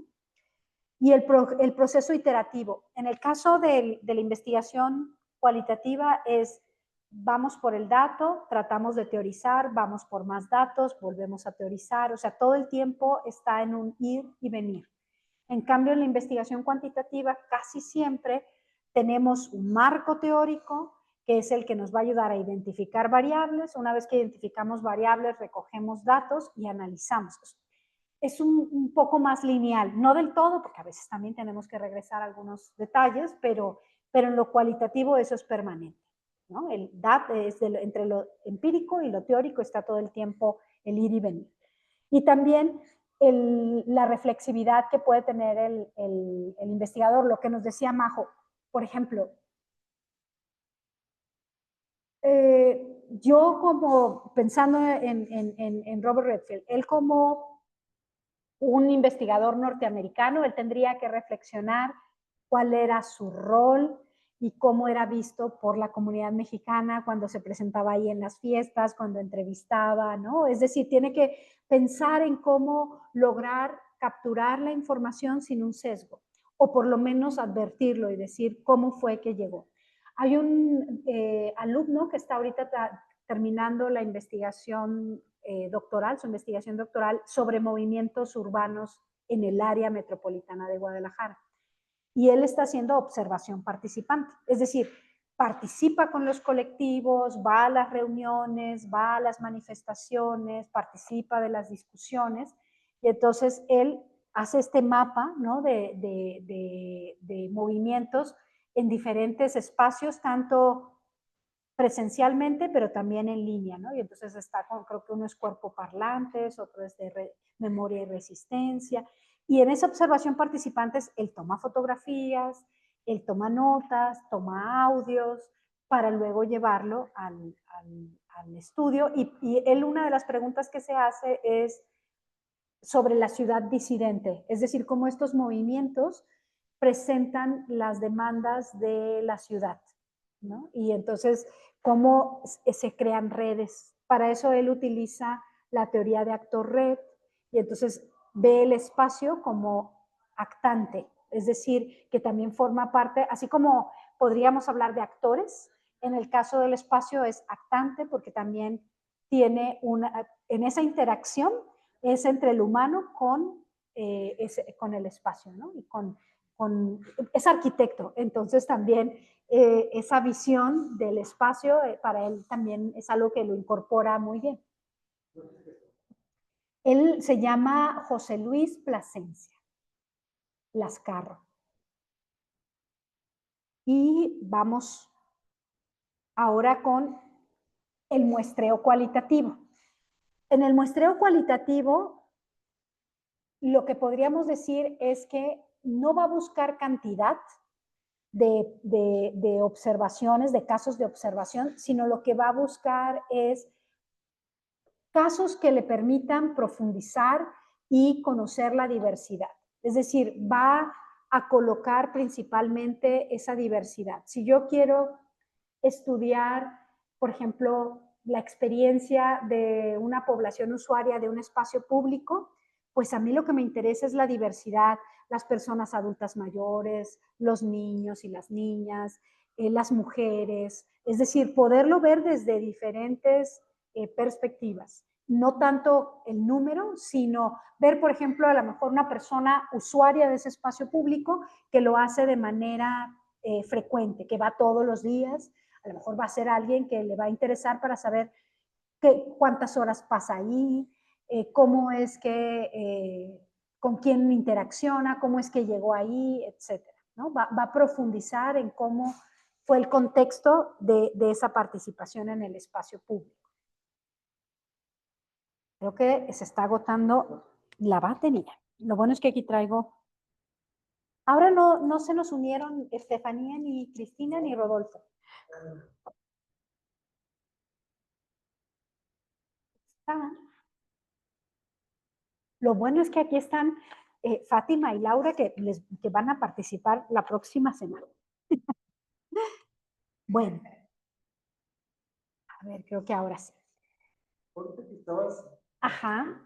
Y el proceso iterativo. En el caso de la investigación cualitativa es, vamos por el dato, tratamos de teorizar, vamos por más datos, volvemos a teorizar, o sea, todo el tiempo está en un ir y venir. En cambio, en la investigación cuantitativa casi siempre tenemos un marco teórico, que es el que nos va a ayudar a identificar variables. Una vez que identificamos variables, recogemos datos y analizamos. Es un poco más lineal, no del todo, porque a veces también tenemos que regresar a algunos detalles, pero en lo cualitativo eso es permanente, ¿no? Entre lo empírico y lo teórico está todo el tiempo el ir y venir. Y también la reflexividad que puede tener el investigador, lo que nos decía Majo, por ejemplo, yo como pensando en Robert Redfield, él como un investigador norteamericano, él tendría que reflexionar cuál era su rol y cómo era visto por la comunidad mexicana cuando se presentaba ahí en las fiestas, cuando entrevistaba, ¿no? Es decir, tiene que pensar en cómo lograr capturar la información sin un sesgo, o por lo menos advertirlo y decir cómo fue que llegó. Hay un alumno que está ahorita terminando la investigación doctoral, su investigación doctoral sobre movimientos urbanos en el área metropolitana de Guadalajara. Y él está haciendo observación participante, es decir, participa con los colectivos, va a las reuniones, va a las manifestaciones, participa de las discusiones, y entonces él hace este mapa, ¿no?, de movimientos en diferentes espacios, tanto presencialmente, pero también en línea, ¿no? Y entonces está con, creo que uno es cuerpo parlantes, otro es de memoria y resistencia, y en esa observación participantes, él toma fotografías, él toma notas, toma audios, para luego llevarlo al estudio, y él, una de las preguntas que se hace es sobre la ciudad disidente, es decir, cómo estos movimientos presentan las demandas de la ciudad, ¿no? Y entonces, cómo se crean redes. Para eso él utiliza la teoría de actor-red, y entonces ve el espacio como actante, es decir, que también forma parte, así como podríamos hablar de actores, en el caso del espacio es actante porque también tiene en esa interacción es entre el humano con el espacio, ¿no? Y es arquitecto, entonces también esa visión del espacio para él también es algo que lo incorpora muy bien. Él se llama José Luis Plasencia Lascarro. Y vamos ahora con el muestreo cualitativo. En el muestreo cualitativo, lo que podríamos decir es que no va a buscar cantidad de observaciones, de casos de observación, sino lo que va a buscar es casos que le permitan profundizar y conocer la diversidad. Es decir, va a colocar principalmente esa diversidad. Si yo quiero estudiar, por ejemplo, la experiencia de una población usuaria de un espacio público, pues a mí lo que me interesa es la diversidad, las personas adultas mayores, los niños y las niñas, las mujeres, es decir, poderlo ver desde diferentes perspectivas. No tanto el número, sino ver, por ejemplo, a lo mejor una persona usuaria de ese espacio público que lo hace de manera frecuente, que va todos los días. A lo mejor va a ser alguien que le va a interesar para saber cuántas horas pasa ahí, cómo es que, con quién interacciona, cómo es que llegó ahí, etcétera, ¿no? Va a profundizar en cómo fue el contexto de esa participación en el espacio público. Creo que se está agotando la batería. Lo bueno es que aquí traigo... Ahora no se nos unieron Estefanía, ni Cristina, ni Rodolfo. Lo bueno es que aquí están Fátima y Laura que van a participar la próxima semana. Bueno, a ver, creo que ahora sí. Porque que estabas, Ajá.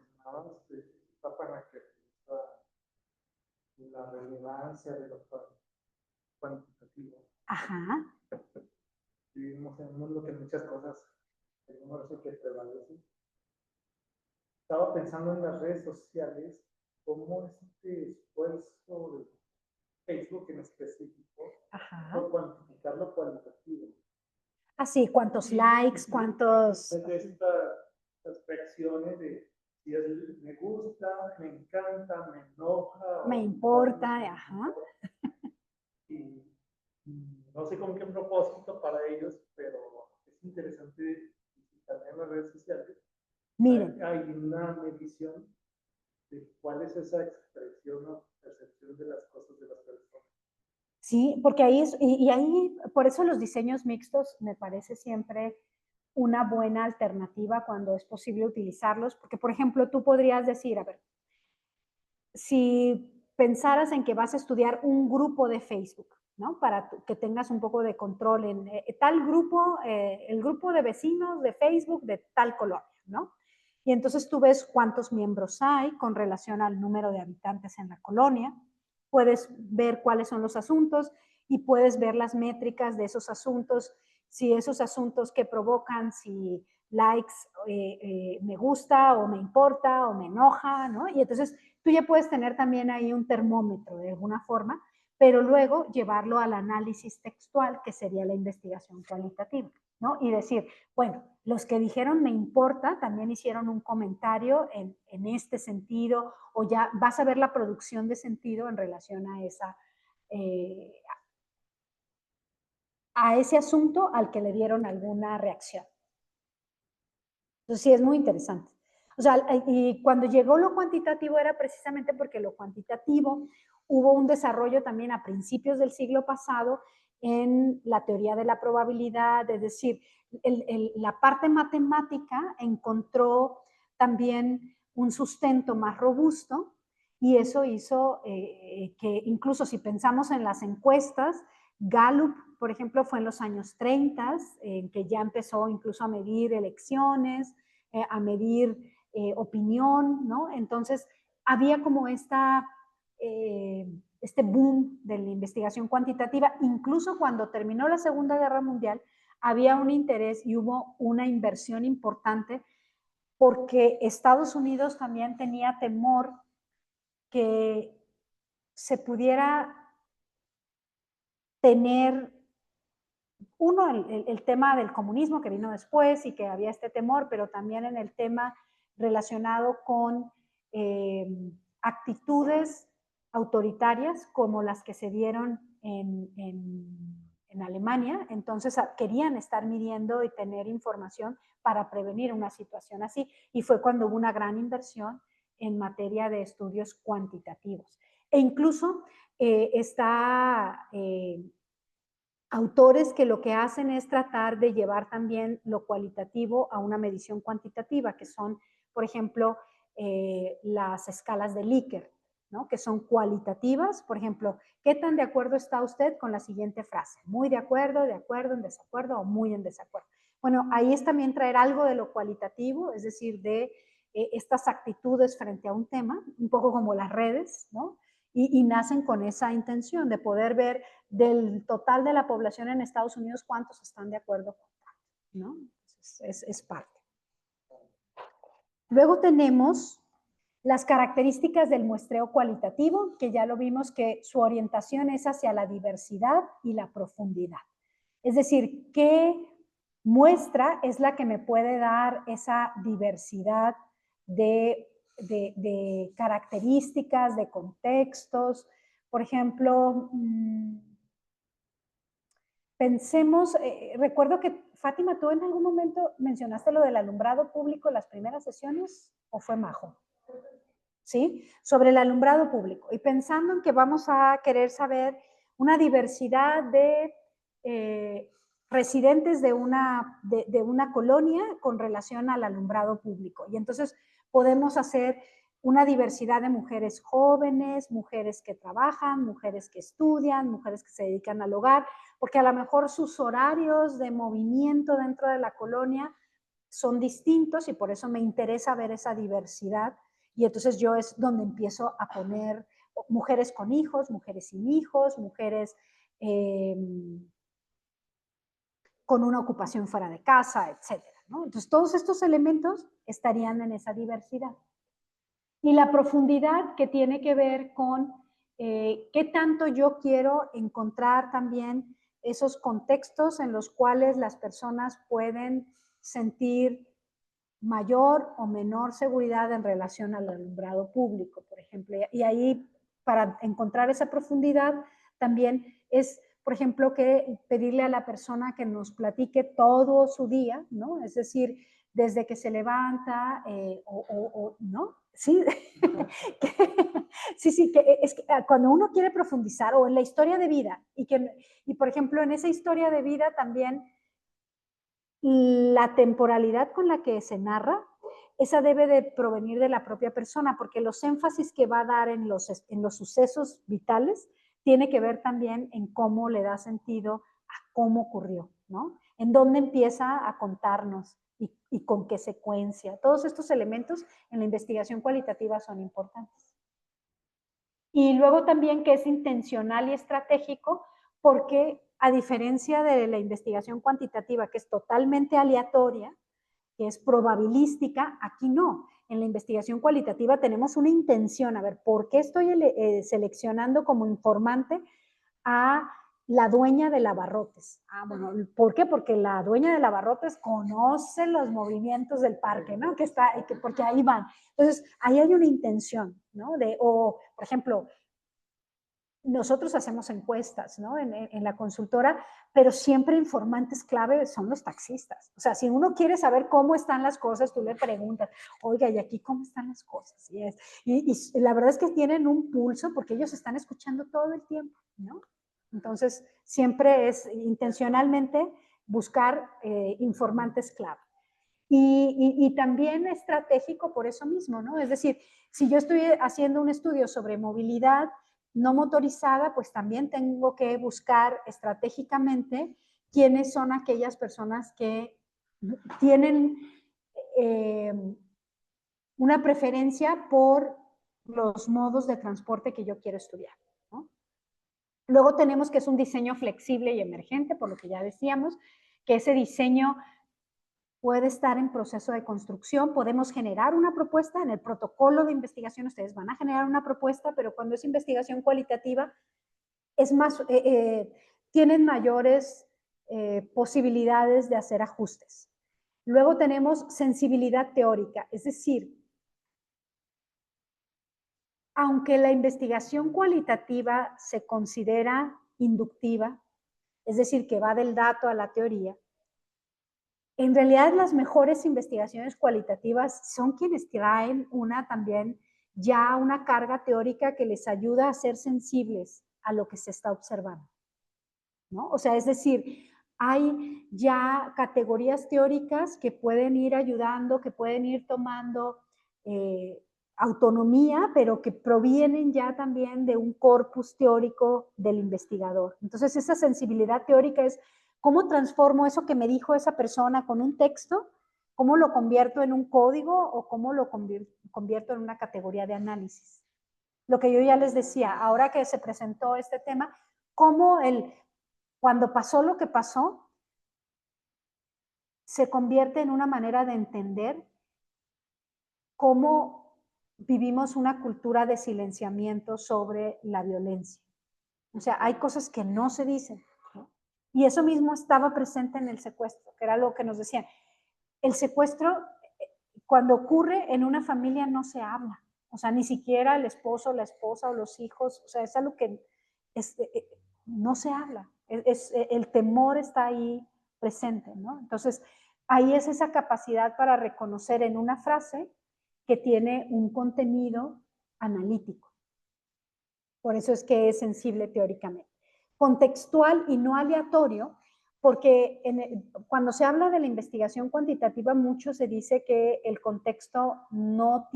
etapa en la que la relevancia de lo cuantitativo. Ajá. Vivimos en un mundo que muchas cosas, no sé qué prevalece. Estaba pensando en las redes sociales, cómo este esfuerzo de Facebook en específico, por cuantificar lo cualitativo. Así, cuántos likes, cuántos... Estas reacciones de si es, me gusta, me encanta, me enoja. Me importa, ajá. Y no sé con qué propósito para ellos, pero es interesante también en las redes sociales. Miren. Hay una medición de cuál es esa expresión o percepción de las cosas de las personas. Sí, porque ahí es, y ahí, por eso los diseños mixtos me parece siempre una buena alternativa cuando es posible utilizarlos, porque por ejemplo tú podrías decir, a ver, si pensaras en que vas a estudiar un grupo de Facebook, ¿no? Para que tengas un poco de control en tal grupo, el grupo de vecinos de Facebook de tal colonia, ¿no? Y entonces tú ves cuántos miembros hay con relación al número de habitantes en la colonia, puedes ver cuáles son los asuntos y puedes ver las métricas de esos asuntos, si esos asuntos que provocan, si likes, me gusta o me importa o me enoja, ¿no? Y entonces tú ya puedes tener también ahí un termómetro de alguna forma, pero luego llevarlo al análisis textual, que sería la investigación cualitativa, ¿no? Y decir, bueno, los que dijeron me importa también hicieron un comentario en este sentido, o ya vas a ver la producción de sentido en relación a ese asunto al que le dieron alguna reacción. Entonces sí, es muy interesante. O sea, y cuando llegó lo cuantitativo era precisamente porque lo cuantitativo hubo un desarrollo también a principios del siglo pasado en la teoría de la probabilidad, es decir, la parte matemática encontró también un sustento más robusto y eso hizo que incluso si pensamos en las encuestas, Gallup, por ejemplo, fue en los años 30, que ya empezó incluso a medir elecciones, a medir opinión, ¿no? Entonces, había como este boom de la investigación cuantitativa, incluso cuando terminó la Segunda Guerra Mundial, había un interés y hubo una inversión importante porque Estados Unidos también tenía temor que se pudiera tener uno, el tema del comunismo que vino después y que había este temor, pero también en el tema relacionado con actitudes autoritarias como las que se dieron en Alemania. Entonces querían estar midiendo y tener información para prevenir una situación así. Y fue cuando hubo una gran inversión en materia de estudios cuantitativos. E incluso autores que lo que hacen es tratar de llevar también lo cualitativo a una medición cuantitativa, que son, por ejemplo, las escalas de Likert, ¿no? Que son cualitativas. Por ejemplo, ¿qué tan de acuerdo está usted con la siguiente frase? Muy de acuerdo, en desacuerdo o muy en desacuerdo. Bueno, ahí es también traer algo de lo cualitativo, es decir, de estas actitudes frente a un tema, un poco como las redes, ¿no? Y nacen con esa intención de poder ver del total de la población en Estados Unidos cuántos están de acuerdo con tanto, ¿no? Es parte. Luego tenemos las características del muestreo cualitativo, que ya lo vimos que su orientación es hacia la diversidad y la profundidad. Es decir, ¿qué muestra es la que me puede dar esa diversidad de características, de contextos? Por ejemplo, pensemos, recuerdo que Fátima, tú en algún momento mencionaste lo del alumbrado público en las primeras sesiones, ¿o fue Majo? ¿Sí? Sobre el alumbrado público. Y pensando en que vamos a querer saber una diversidad de residentes de una colonia con relación al alumbrado público. Y entonces podemos hacer una diversidad de mujeres jóvenes, mujeres que trabajan, mujeres que estudian, mujeres que se dedican al hogar, porque a lo mejor sus horarios de movimiento dentro de la colonia son distintos y por eso me interesa ver esa diversidad. Y entonces yo es donde empiezo a poner mujeres con hijos, mujeres sin hijos, mujeres con una ocupación fuera de casa, etcétera, ¿no? Entonces todos estos elementos estarían en esa diversidad. Y la profundidad que tiene que ver con qué tanto yo quiero encontrar también esos contextos en los cuales las personas pueden sentir mayor o menor seguridad en relación al alumbrado público, por ejemplo. Y ahí, para encontrar esa profundidad, también es, por ejemplo, que pedirle a la persona que nos platique todo su día, ¿no? Es decir, desde que se levanta, ¿no? Sí, sí, que es que cuando uno quiere profundizar, o en la historia de vida, y por ejemplo, en esa historia de vida también, la temporalidad con la que se narra, esa debe de provenir de la propia persona, porque los énfasis que va a dar en los sucesos vitales tiene que ver también en cómo le da sentido a cómo ocurrió, ¿no? En dónde empieza a contarnos y con qué secuencia. Todos estos elementos en la investigación cualitativa son importantes. Y luego también que es intencional y estratégico, porque a diferencia de la investigación cuantitativa, que es totalmente aleatoria, que es probabilística, aquí no. En la investigación cualitativa tenemos una intención, a ver, ¿por qué estoy seleccionando como informante a la dueña de Abarrotes? Ah, bueno, ¿por qué? Porque la dueña de Abarrotes conoce los movimientos del parque, ¿no? Porque ahí van. Entonces, ahí hay una intención, ¿no? Por ejemplo, nosotros hacemos encuestas, ¿no? En la consultora, pero siempre informantes clave son los taxistas. O sea, si uno quiere saber cómo están las cosas, tú le preguntas, oiga, ¿y aquí cómo están las cosas? Y la verdad es que tienen un pulso porque ellos están escuchando todo el tiempo, ¿no? Entonces, siempre es intencionalmente buscar informantes clave. Y también estratégico por eso mismo, ¿no? Es decir, si yo estoy haciendo un estudio sobre movilidad no motorizada, pues también tengo que buscar estratégicamente quiénes son aquellas personas que tienen una preferencia por los modos de transporte que yo quiero estudiar, ¿no? Luego tenemos que es un diseño flexible y emergente, por lo que ya decíamos, que ese diseño puede estar en proceso de construcción, podemos generar una propuesta, en el protocolo de investigación ustedes van a generar una propuesta, pero cuando es investigación cualitativa, es más, tienen mayores posibilidades de hacer ajustes. Luego tenemos sensibilidad teórica, es decir, aunque la investigación cualitativa se considera inductiva, es decir, que va del dato a la teoría, en realidad las mejores investigaciones cualitativas son quienes traen ya una carga teórica que les ayuda a ser sensibles a lo que se está observando, ¿no? O sea, es decir, hay ya categorías teóricas que pueden ir ayudando, que pueden ir tomando autonomía, pero que provienen ya también de un corpus teórico del investigador. Entonces, esa sensibilidad teórica es cómo transformo eso que me dijo esa persona con un texto, cómo lo convierto en un código o cómo lo convierto en una categoría de análisis. Lo que yo ya les decía, ahora que se presentó este tema, cómo cuando pasó lo que pasó, se convierte en una manera de entender cómo vivimos una cultura de silenciamiento sobre la violencia. O sea, hay cosas que no se dicen, ¿no? Y eso mismo estaba presente en el secuestro, que era lo que nos decían. El secuestro, cuando ocurre en una familia, no se habla. O sea, ni siquiera el esposo, la esposa o los hijos, o sea, es algo que no se habla. El temor está ahí presente, ¿no? Entonces, ahí es esa capacidad para reconocer en una frase que tiene un contenido analítico. Por eso es que es sensible teóricamente. Contextual y no aleatorio, porque cuando se habla de la investigación cuantitativa, mucho se dice que el contexto no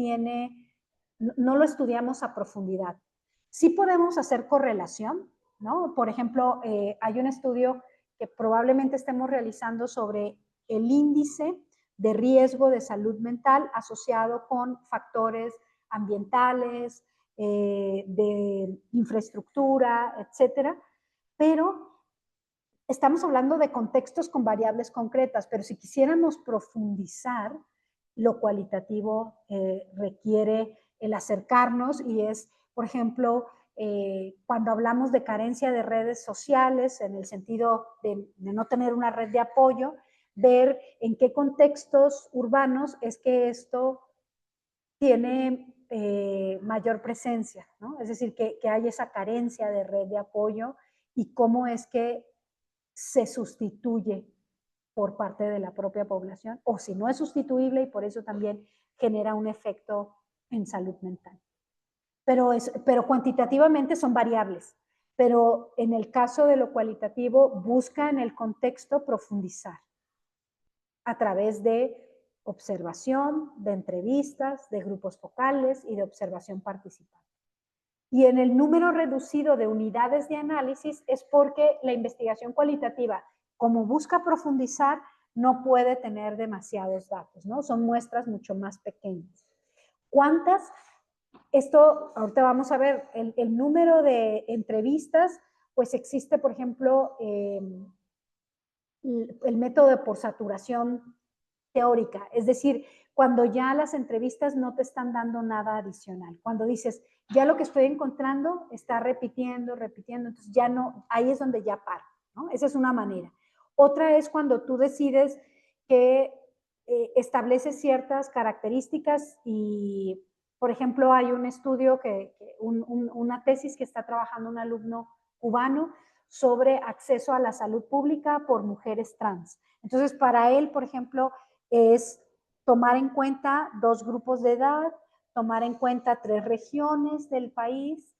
lo estudiamos a profundidad. Sí podemos hacer correlación, ¿no? Por ejemplo, hay un estudio que probablemente estemos realizando sobre el índice de riesgo de salud mental asociado con factores ambientales, de infraestructura, etcétera, pero estamos hablando de contextos con variables concretas, pero si quisiéramos profundizar, lo cualitativo requiere el acercarnos y es, por ejemplo, cuando hablamos de carencia de redes sociales, en el sentido de no tener una red de apoyo, ver en qué contextos urbanos es que esto tiene mayor presencia, ¿no? Es decir, que hay esa carencia de red de apoyo y cómo es que se sustituye por parte de la propia población, o si no es sustituible y por eso también genera un efecto en salud mental. Pero cuantitativamente son variables, pero en el caso de lo cualitativo busca en el contexto profundizar a través de observación, de entrevistas, de grupos focales y de observación participante. Y en el número reducido de unidades de análisis es porque la investigación cualitativa, como busca profundizar, no puede tener demasiados datos, ¿no? Son muestras mucho más pequeñas. ¿Cuántas? Esto, ahorita vamos a ver, el número de entrevistas, pues existe, por ejemplo, el método por saturación teórica, es decir, cuando ya las entrevistas no te están dando nada adicional, cuando dices, ya lo que estoy encontrando está repitiendo, entonces ya no, ahí es donde ya paro, ¿no? Esa es una manera. Otra es cuando tú decides que estableces ciertas características y, por ejemplo, hay un estudio, una tesis que está trabajando un alumno cubano sobre acceso a la salud pública por mujeres trans. Entonces, para él, por ejemplo, es tomar en cuenta 2 grupos de edad, tomar en cuenta 3 regiones del país,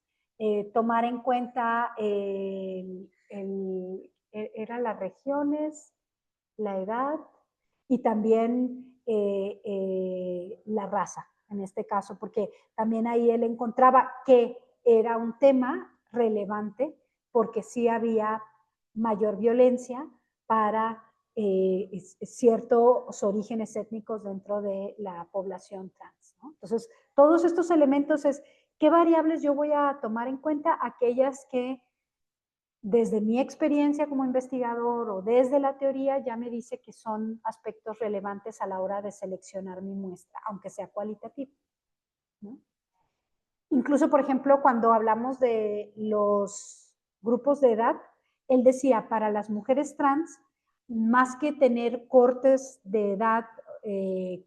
tomar en cuenta eran las regiones, la edad y también la raza, en este caso, porque también ahí él encontraba que era un tema relevante porque sí había mayor violencia para ciertos orígenes étnicos dentro de la población trans, ¿no? Entonces, todos estos elementos es, ¿qué variables yo voy a tomar en cuenta? Aquellas que desde mi experiencia como investigador o desde la teoría ya me dice que son aspectos relevantes a la hora de seleccionar mi muestra, aunque sea cualitativa, ¿no? Incluso, por ejemplo, cuando hablamos de los grupos de edad, él decía, para las mujeres trans, más que tener cortes de edad que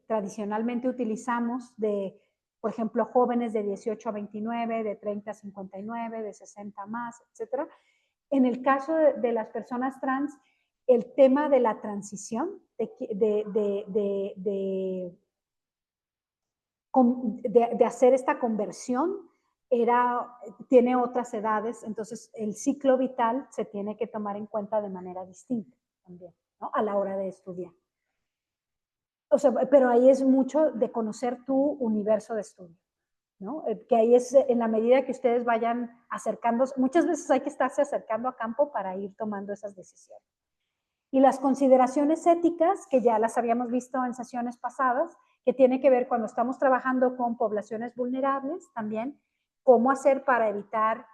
tradicionalmente utilizamos de, por ejemplo, jóvenes de 18 a 29, de 30 a 59, de 60 más, etcétera. En el caso de las personas trans, el tema de la transición, de hacer esta conversión, tiene otras edades, entonces el ciclo vital se tiene que tomar en cuenta de manera distinta también, ¿no? A la hora de estudiar. O sea, pero ahí es mucho de conocer tu universo de estudio, ¿no? Que ahí es en la medida que ustedes vayan acercándose, muchas veces hay que estarse acercando a campo para ir tomando esas decisiones. Y las consideraciones éticas, que ya las habíamos visto en sesiones pasadas, que tiene que ver cuando estamos trabajando con poblaciones vulnerables también, cómo hacer para evitar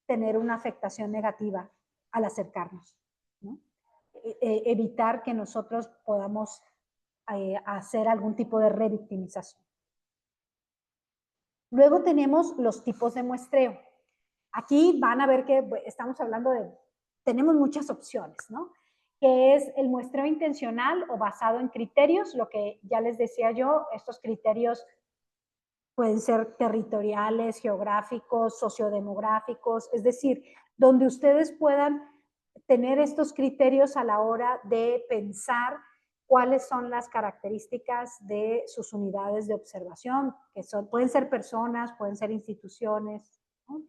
tener una afectación negativa al acercarnos, ¿no? Evitar que nosotros podamos hacer algún tipo de revictimización. Luego tenemos los tipos de muestreo. Aquí van a ver que estamos hablando de, tenemos muchas opciones, ¿no? Que es el muestreo intencional o basado en criterios, lo que ya les decía yo, estos criterios pueden ser territoriales, geográficos, sociodemográficos, es decir, donde ustedes puedan tener estos criterios a la hora de pensar cuáles son las características de sus unidades de observación, que pueden ser personas, pueden ser instituciones, ¿no?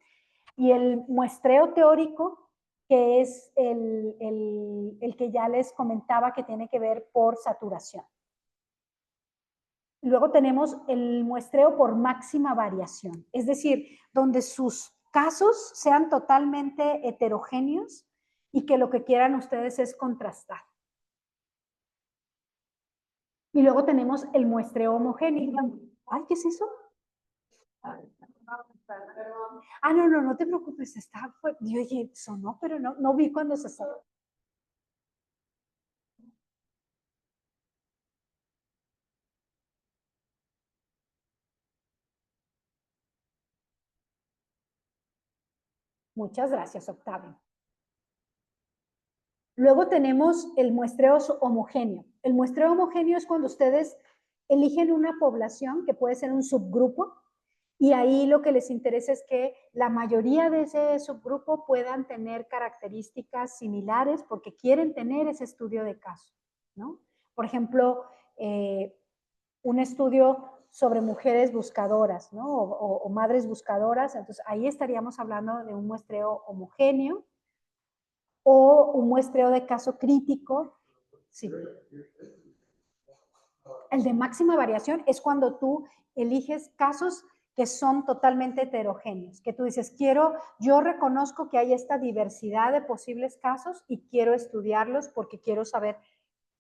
Y el muestreo teórico, que es el que ya les comentaba que tiene que ver por saturación. Luego tenemos el muestreo por máxima variación, es decir, donde sus casos sean totalmente heterogéneos y que lo que quieran ustedes es contrastar. Y luego tenemos el muestreo homogéneo. Ay, ¿qué es eso? Ah, no te preocupes, está, yo dije, sonó, pero no vi cuando se salió. Muchas gracias, Octavio. Luego tenemos el muestreo homogéneo. El muestreo homogéneo es cuando ustedes eligen una población que puede ser un subgrupo y ahí lo que les interesa es que la mayoría de ese subgrupo puedan tener características similares porque quieren tener ese estudio de caso, ¿no? Por ejemplo, un estudio sobre mujeres buscadoras, ¿no? O madres buscadoras, entonces ahí estaríamos hablando de un muestreo homogéneo o un muestreo de caso crítico. Sí. El de máxima variación es cuando tú eliges casos que son totalmente heterogéneos, que tú dices, yo reconozco que hay esta diversidad de posibles casos y quiero estudiarlos porque quiero saber,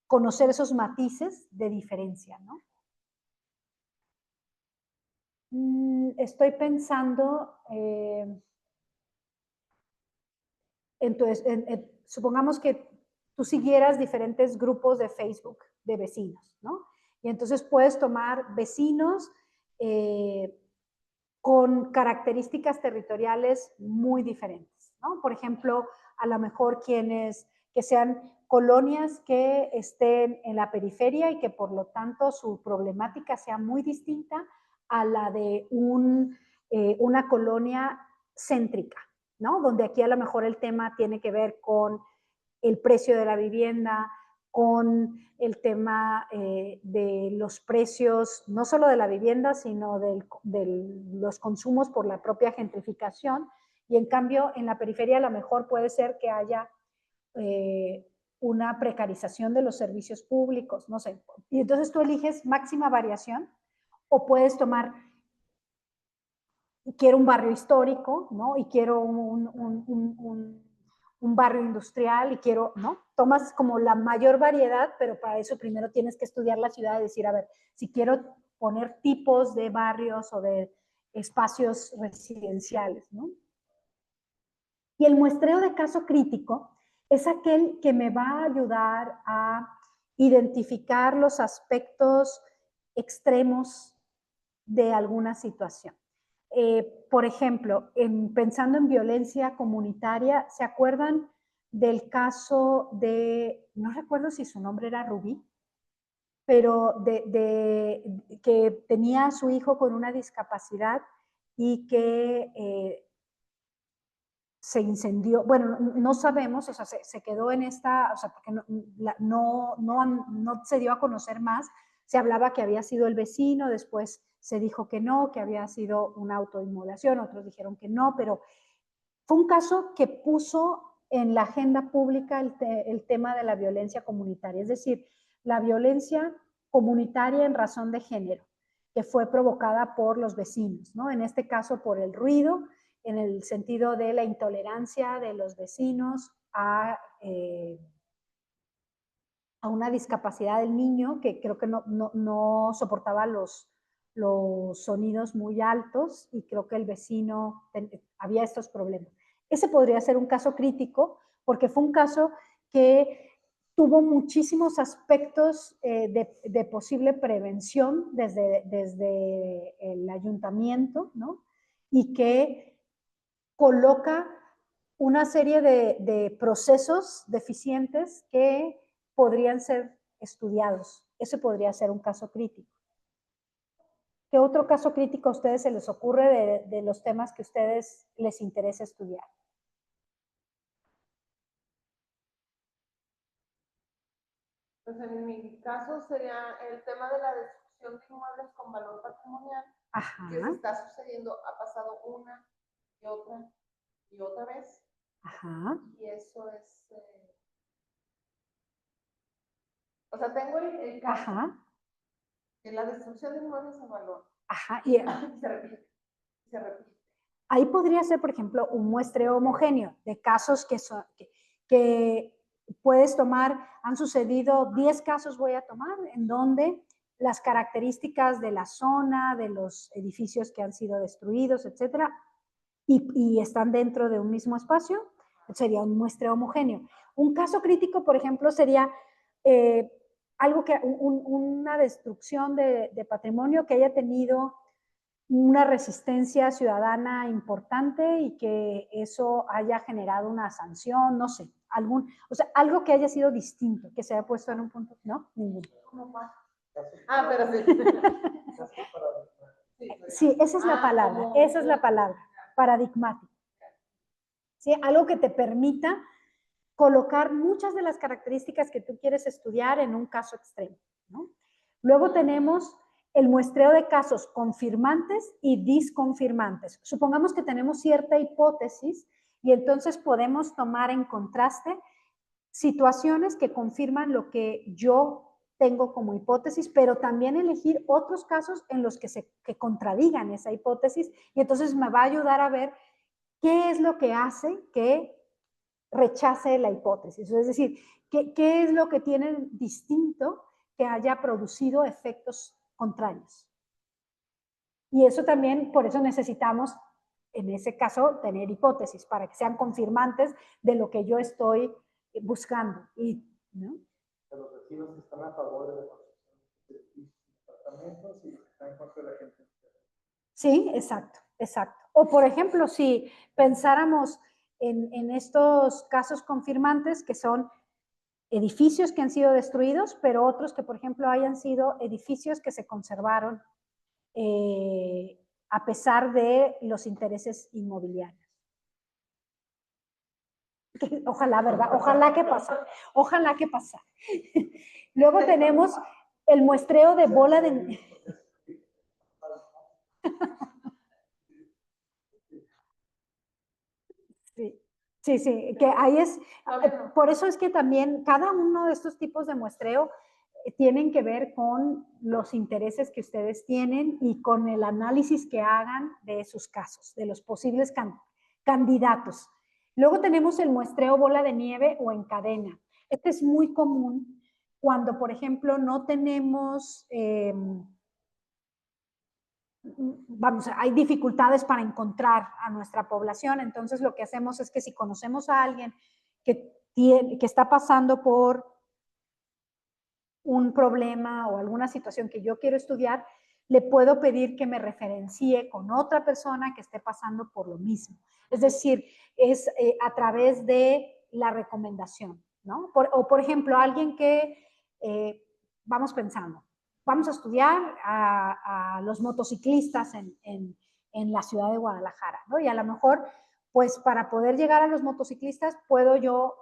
conocer esos matices de diferencia, ¿no? Estoy pensando, entonces, supongamos que tú siguieras diferentes grupos de Facebook de vecinos, ¿no? Y entonces puedes tomar vecinos con características territoriales muy diferentes, ¿no? Por ejemplo, a lo mejor que sean colonias que estén en la periferia y que por lo tanto su problemática sea muy distinta a la de una colonia céntrica, ¿no? Donde aquí a lo mejor el tema tiene que ver con el precio de la vivienda, con el tema de los precios, no solo de la vivienda, sino de los consumos por la propia gentrificación. Y en cambio, en la periferia a lo mejor puede ser que haya una precarización de los servicios públicos, no sé. Y entonces tú eliges máxima variación o puedes tomar, quiero un barrio histórico, ¿no? Y quiero un barrio industrial y quiero, ¿no? Tomas como la mayor variedad, pero para eso primero tienes que estudiar la ciudad y decir, a ver, si quiero poner tipos de barrios o de espacios residenciales, ¿no? Y el muestreo de caso crítico es aquel que me va a ayudar a identificar los aspectos extremos de alguna situación. Por ejemplo, pensando en violencia comunitaria, ¿se acuerdan del caso de, no recuerdo si su nombre era Rubí, pero que tenía a su hijo con una discapacidad y que se incendió? Bueno, no sabemos, o sea, se quedó en esta, o sea, porque no se dio a conocer más. Se hablaba que había sido el vecino, después se dijo que no, que había sido una autoinmolación, otros dijeron que no, pero fue un caso que puso en la agenda pública el tema de la violencia comunitaria, es decir, la violencia comunitaria en razón de género, que fue provocada por los vecinos, ¿no? En este caso por el ruido, en el sentido de la intolerancia de los vecinos a una discapacidad del niño que creo que no soportaba los sonidos muy altos y creo que el vecino había estos problemas. Ese podría ser un caso crítico porque fue un caso que tuvo muchísimos aspectos de posible prevención desde el ayuntamiento, ¿no? Y que coloca una serie de procesos deficientes que podrían ser estudiados. Ese podría ser un caso crítico. ¿Qué otro caso crítico a ustedes se les ocurre de los temas que a ustedes les interesa estudiar? Pues en mi caso sería el tema de la destrucción de inmuebles con valor patrimonial. Ajá. Que se está sucediendo, ha pasado una y otra vez. Ajá. Y eso es... o sea, tengo el caso de la destrucción de inmuebles de valor. Ajá. Y se repite, se repite. Ahí podría ser, por ejemplo, un muestreo homogéneo de casos que puedes tomar, han sucedido 10 casos, voy a tomar, en donde las características de la zona, de los edificios que han sido destruidos, etcétera, y están dentro de un mismo espacio, sería un muestreo homogéneo. Un caso crítico, por ejemplo, sería una destrucción de patrimonio que haya tenido una resistencia ciudadana importante y que eso haya generado una sanción, no sé, algo que haya sido distinto, que se haya puesto en un punto, ¿no? Ninguno. Ah, pero sí. Sí, esa es la palabra, paradigmático. ¿Sí? Algo que te permita colocar muchas de las características que tú quieres estudiar en un caso extremo, ¿no? Luego tenemos el muestreo de casos confirmantes y disconfirmantes. Supongamos que tenemos cierta hipótesis y entonces podemos tomar en contraste situaciones que confirman lo que yo tengo como hipótesis, pero también elegir otros casos en los que contradigan esa hipótesis, y entonces me va a ayudar a ver qué es lo que hace que rechace la hipótesis. Es decir, qué es lo que tiene distinto que haya producido efectos contrarios. Y eso también, por eso necesitamos, en ese caso, tener hipótesis para que sean confirmantes de lo que yo estoy buscando. Y, ¿no? Los vecinos que están a favor de la construcción de departamentos y los que están en contra de la gente. Sí, exacto, exacto. O por ejemplo, si pensáramos en estos casos confirmantes que son edificios que han sido destruidos, pero otros que, por ejemplo, hayan sido edificios que se conservaron a pesar de los intereses inmobiliarios. Ojalá, ¿verdad? Ojalá que pasa. Ojalá que pasa. Luego tenemos el muestreo de bola de... Sí, sí, que ahí es, por eso es que también cada uno de estos tipos de muestreo tienen que ver con los intereses que ustedes tienen y con el análisis que hagan de sus casos, de los posibles candidatos. Luego tenemos el muestreo bola de nieve o en cadena. Este es muy común cuando, por ejemplo, no tenemos... vamos, hay dificultades para encontrar a nuestra población, entonces lo que hacemos es que si conocemos a alguien que está pasando por un problema o alguna situación que yo quiero estudiar, le puedo pedir que me referencie con otra persona que esté pasando por lo mismo. Es decir, es a través de la recomendación, ¿no? O por ejemplo, alguien que, vamos pensando, vamos a estudiar a los motociclistas en la ciudad de Guadalajara, ¿no? Y a lo mejor, pues para poder llegar a los motociclistas, puedo yo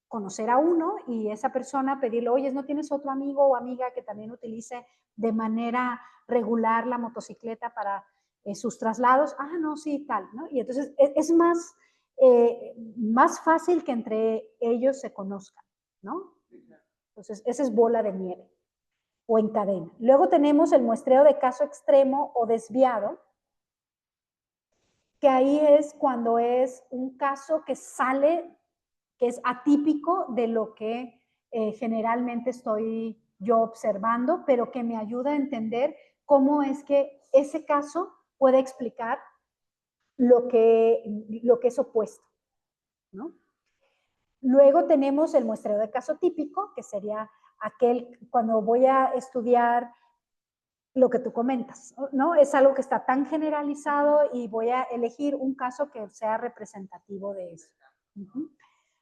conocer a uno y esa persona pedirle, oye, ¿no tienes otro amigo o amiga que también utilice de manera regular la motocicleta para sus traslados? Ah, no, sí, tal, ¿no? Y entonces es más fácil que entre ellos se conozcan, ¿no? Entonces, esa es bola de nieve o en cadena. Luego tenemos el muestreo de caso extremo o desviado, que ahí es cuando es un caso que sale, que es atípico de lo que generalmente estoy yo observando, pero que me ayuda a entender cómo es que ese caso puede explicar lo que es opuesto, ¿no? Luego tenemos el muestreo de caso típico, que sería aquel cuando voy a estudiar lo que tú comentas, ¿no? Es algo que está tan generalizado y voy a elegir un caso que sea representativo de eso.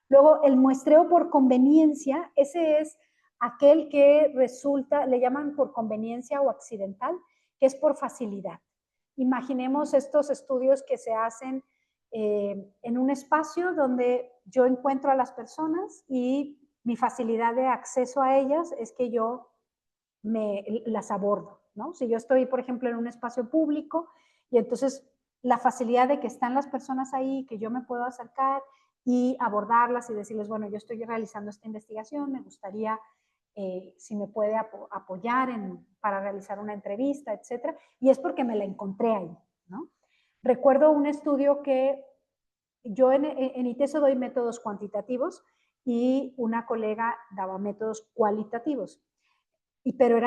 Luego, el muestreo por conveniencia, ese es aquel que resulta, le llaman por conveniencia o accidental, que es por facilidad. Imaginemos estos estudios que se hacen en un espacio donde yo encuentro a las personas y mi facilidad de acceso a ellas es que yo las abordo, ¿no? Si yo estoy, por ejemplo, en un espacio público y entonces la facilidad de que están las personas ahí, que yo me puedo acercar y abordarlas y decirles, bueno, yo estoy realizando esta investigación, me gustaría si me puede apoyar para realizar una entrevista, etcétera, y es porque me la encontré ahí, ¿no? Recuerdo un estudio que yo en ITESO doy métodos cuantitativos y una colega daba métodos cualitativos, pero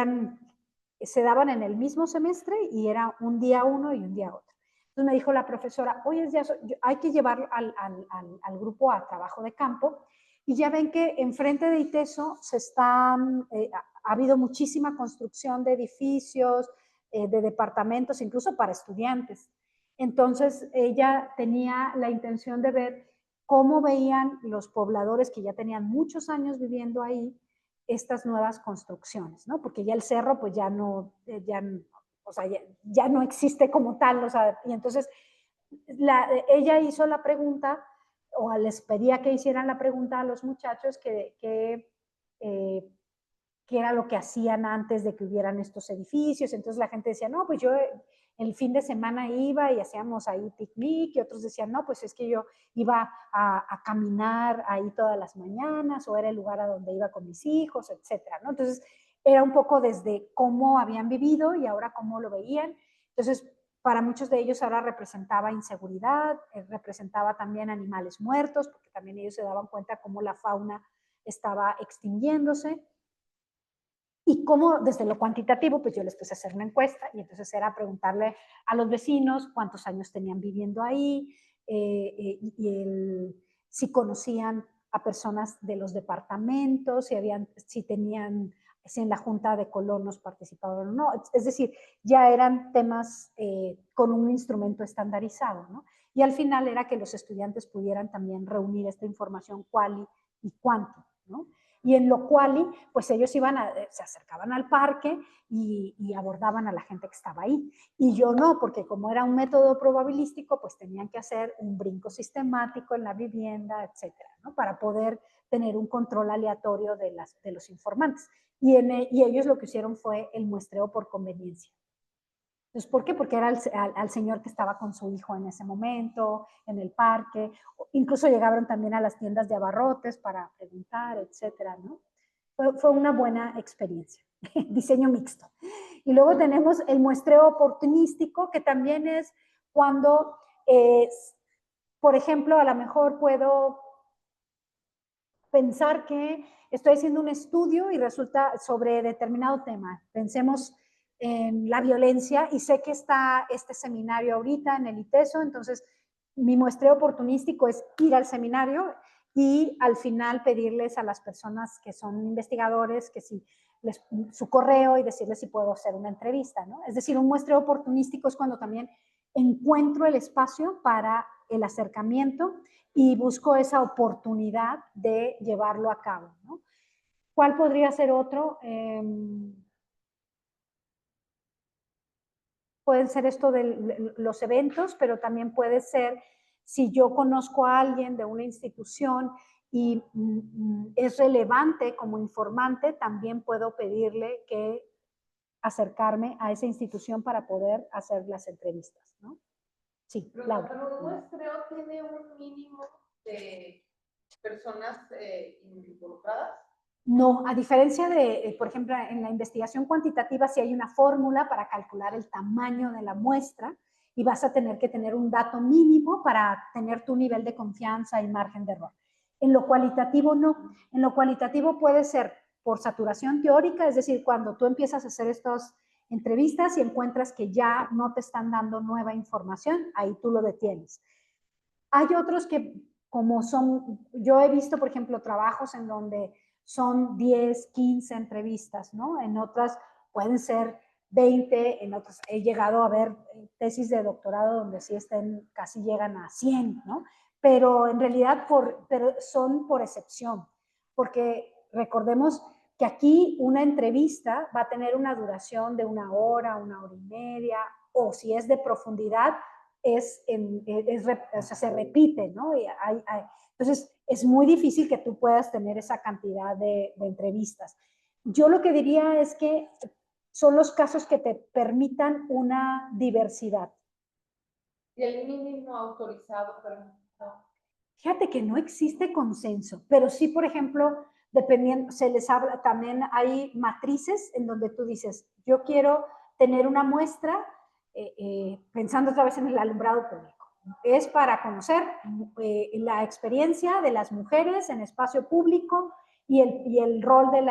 se daban en el mismo semestre y era un día uno y un día otro. Entonces me dijo la profesora, oye, hay que llevar al grupo a trabajo de campo y ya ven que enfrente de ITESO ha habido muchísima construcción de edificios, de departamentos, incluso para estudiantes. Entonces ella tenía la intención de ver cómo veían los pobladores que ya tenían muchos años viviendo ahí estas nuevas construcciones, ¿no? Porque ya el cerro pues ya no, o sea, ya no existe como tal, o sea, y entonces ella hizo la pregunta, o les pedía que hicieran la pregunta a los muchachos qué era lo que hacían antes de que hubieran estos edificios, entonces la gente decía, no, pues yo el fin de semana iba y hacíamos ahí picnic, y otros decían, no, pues es que yo iba a caminar ahí todas las mañanas, o era el lugar a donde iba con mis hijos, etcétera, ¿no? Entonces, era un poco desde cómo habían vivido y ahora cómo lo veían. Entonces, para muchos de ellos ahora representaba inseguridad, representaba también animales muertos, porque también ellos se daban cuenta cómo la fauna estaba extinguiéndose. Y cómo desde lo cuantitativo, pues yo les puse a hacer una encuesta y entonces era preguntarle a los vecinos cuántos años tenían viviendo ahí, si conocían a personas de los departamentos, si en la junta de colonos participaban o no. Es decir, ya eran temas con un instrumento estandarizado, ¿no? Y al final era que los estudiantes pudieran también reunir esta información quali y cuanti, ¿no? Y en lo quali, pues ellos se acercaban al parque y abordaban a la gente que estaba ahí. Y yo no, porque como era un método probabilístico, pues tenían que hacer un brinco sistemático en la vivienda, etcétera, ¿no? Para poder tener un control aleatorio de los informantes. Y ellos lo que hicieron fue el muestreo por conveniencia. Entonces, ¿por qué? Porque era al señor que estaba con su hijo en ese momento, en el parque. Incluso llegaron también a las tiendas de abarrotes para preguntar, etcétera, ¿no? Fue una buena experiencia. Diseño mixto. Y luego tenemos el muestreo oportunístico, que también es cuando, por ejemplo, a lo mejor puedo pensar que estoy haciendo un estudio y resulta sobre determinado tema. Pensemos en la violencia y sé que está este seminario ahorita en el ITESO, entonces mi muestreo oportunístico es ir al seminario y al final pedirles a las personas que son investigadores que si su correo y decirles si puedo hacer una entrevista, ¿no? Es decir, un muestreo oportunístico es cuando también encuentro el espacio para el acercamiento y busco esa oportunidad de llevarlo a cabo, ¿no? ¿Cuál podría ser otro? Pueden ser esto de los eventos, pero también puede ser si yo conozco a alguien de una institución y es relevante como informante, también puedo pedirle que acercarme a esa institución para poder hacer las entrevistas, ¿no? Sí, Pero un muestreo tiene un mínimo de personas involucradas. No, a diferencia de, por ejemplo, en la investigación cuantitativa, sí hay una fórmula para calcular el tamaño de la muestra y vas a tener que tener un dato mínimo para tener tu nivel de confianza y margen de error. En lo cualitativo no. En lo cualitativo puede ser por saturación teórica, es decir, cuando tú empiezas a hacer estas entrevistas y encuentras que ya no te están dando nueva información, ahí tú lo detienes. Hay otros que, como son, yo he visto, por ejemplo, trabajos en donde son 10, 15 entrevistas, ¿no? En otras pueden ser 20, en otras he llegado a ver tesis de doctorado donde sí casi llegan a 100, ¿no? Pero en realidad pero son por excepción, porque recordemos que aquí una entrevista va a tener una duración de 1 hora, 1 hora y media, o si es de profundidad, o sea, se repite, ¿no? Entonces, es muy difícil que tú puedas tener esa cantidad de entrevistas. Yo lo que diría es que son los casos que te permitan una diversidad. Y el mínimo autorizado, pero no. Fíjate que no existe consenso, pero sí, por ejemplo, dependiendo, se les habla, también hay matrices en donde tú dices, yo quiero tener una muestra, pensando otra vez en el alumbrado público. Es para conocer la experiencia de las mujeres en espacio público y el rol del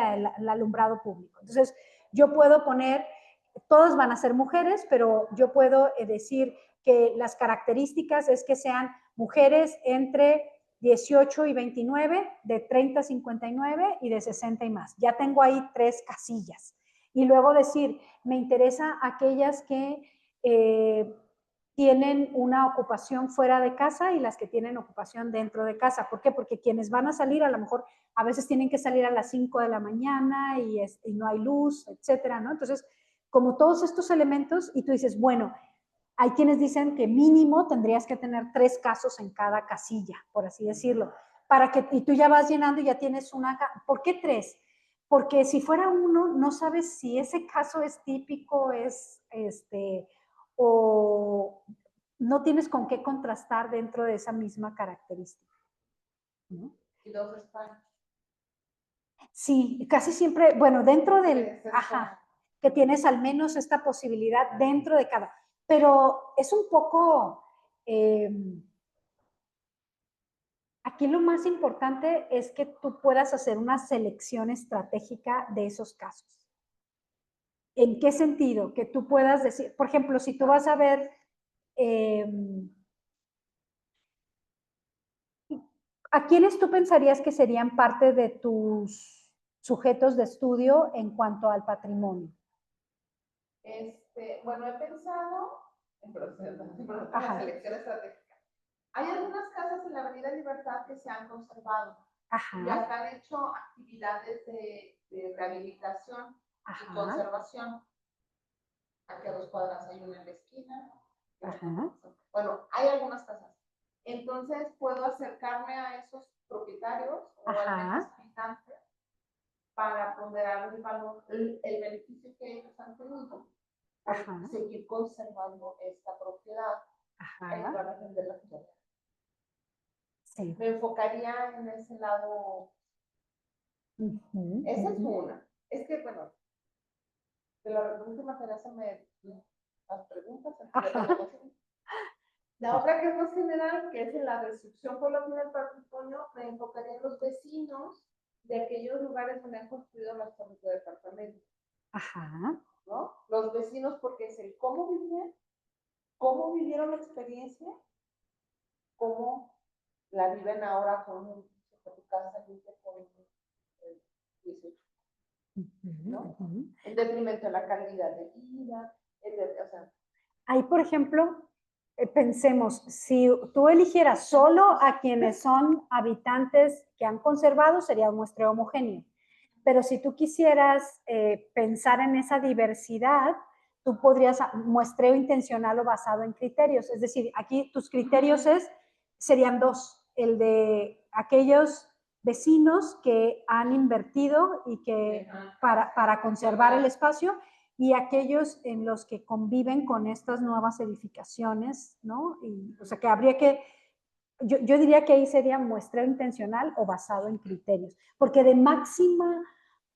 alumbrado público. Entonces, yo puedo poner, todas van a ser mujeres, pero yo puedo decir que las características es que sean mujeres entre 18 y 29, de 30 a 59 y de 60 y más. Ya tengo ahí 3 casillas. Y luego decir, me interesa aquellas que tienen una ocupación fuera de casa y las que tienen ocupación dentro de casa. ¿Por qué? Porque quienes van a salir, a lo mejor a veces tienen que salir a las 5 de la mañana y no hay luz, etcétera, ¿no? Entonces, como todos estos elementos, y tú dices, bueno, hay quienes dicen que mínimo tendrías que tener 3 casos en cada casilla, por así decirlo, y tú ya vas llenando y ya tienes una. ¿Por qué 3? Porque si fuera uno, no sabes si ese caso es típico, o no tienes con qué contrastar dentro de esa misma característica, ¿no? Y 2 están. Sí, casi siempre, bueno, dentro del, Es ajá, que tienes al menos esta posibilidad dentro de cada, pero es un poco, aquí lo más importante es que tú puedas hacer una selección estratégica de esos casos. ¿En qué sentido? Que tú puedas decir, por ejemplo, si tú vas a ver, ¿a quiénes tú pensarías que serían parte de tus sujetos de estudio en cuanto al patrimonio? Bueno, he pensado en la Ajá. selección estratégica. Hay algunas casas en la Avenida Libertad que se han conservado y Ajá, hasta han hecho actividades de rehabilitación y ajá, conservación. Aquí a 2 cuadras hay una en la esquina. ajá, Bueno, hay algunas casas. Entonces puedo acercarme a esos propietarios o al menos ajá, habitantes para ponderar el valor, el beneficio que ellos han tenido por ajá, seguir conservando esta propiedad en ajá, lugar de venderla. sí. Me enfocaría en ese lado. Ujú, Esa es ujú. una. Es que, bueno, de la última Teresa las preguntas. Ajá, La otra que es más general, que es en la destrucción poblacional del patrimonio, me enfocaría en los vecinos de aquellos lugares donde han construido las torres de departamentos, ajá, ¿no? Los vecinos, porque es el cómo vivían, cómo vivieron la experiencia, cómo la viven ahora con tu casa limpia con 18, ujú, ¿no? ujú. En detrimento de la calidad de vida, o sea, Ahí, por ejemplo, pensemos, si tú eligieras solo a quienes son habitantes que han conservado, sería un muestreo homogéneo. Pero si tú quisieras pensar en esa diversidad, tú podrías muestreo intencional o basado en criterios. Es decir, aquí tus criterios serían dos. El de aquellos vecinos que han invertido y que para conservar el espacio y aquellos en los que conviven con estas nuevas edificaciones, ¿no? Y, o sea, que habría que, yo diría que ahí sería muestreo intencional o basado en criterios, porque de máxima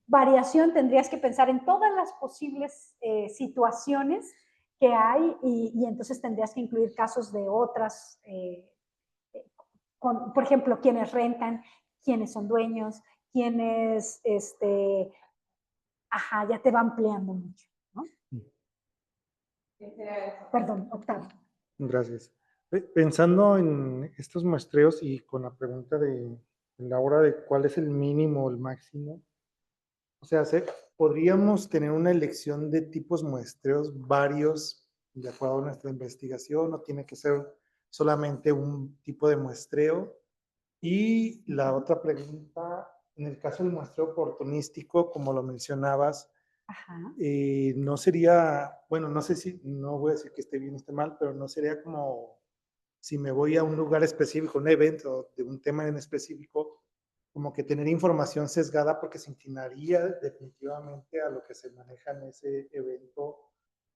variación tendrías que pensar en todas las posibles situaciones que hay y entonces tendrías que incluir casos de otras, por ejemplo, quienes rentan, quienes son dueños, quienes, ajá, ya te va ampliando mucho, ¿no? Perdón, Octavio. Gracias. Pensando en estos muestreos y con la pregunta de la hora de cuál es el mínimo o el máximo, o sea, podríamos tener una elección de tipos muestreos varios de acuerdo a nuestra investigación, o tiene que ser solamente un tipo de muestreo. Y la otra pregunta, en el caso del muestreo oportunístico, como lo mencionabas, Ajá. no sería, bueno, no sé si, no voy a decir que esté bien o esté mal, pero no sería como si me voy a un lugar específico, un evento de un tema en específico, como que tener información sesgada porque se inclinaría definitivamente a lo que se maneja en ese evento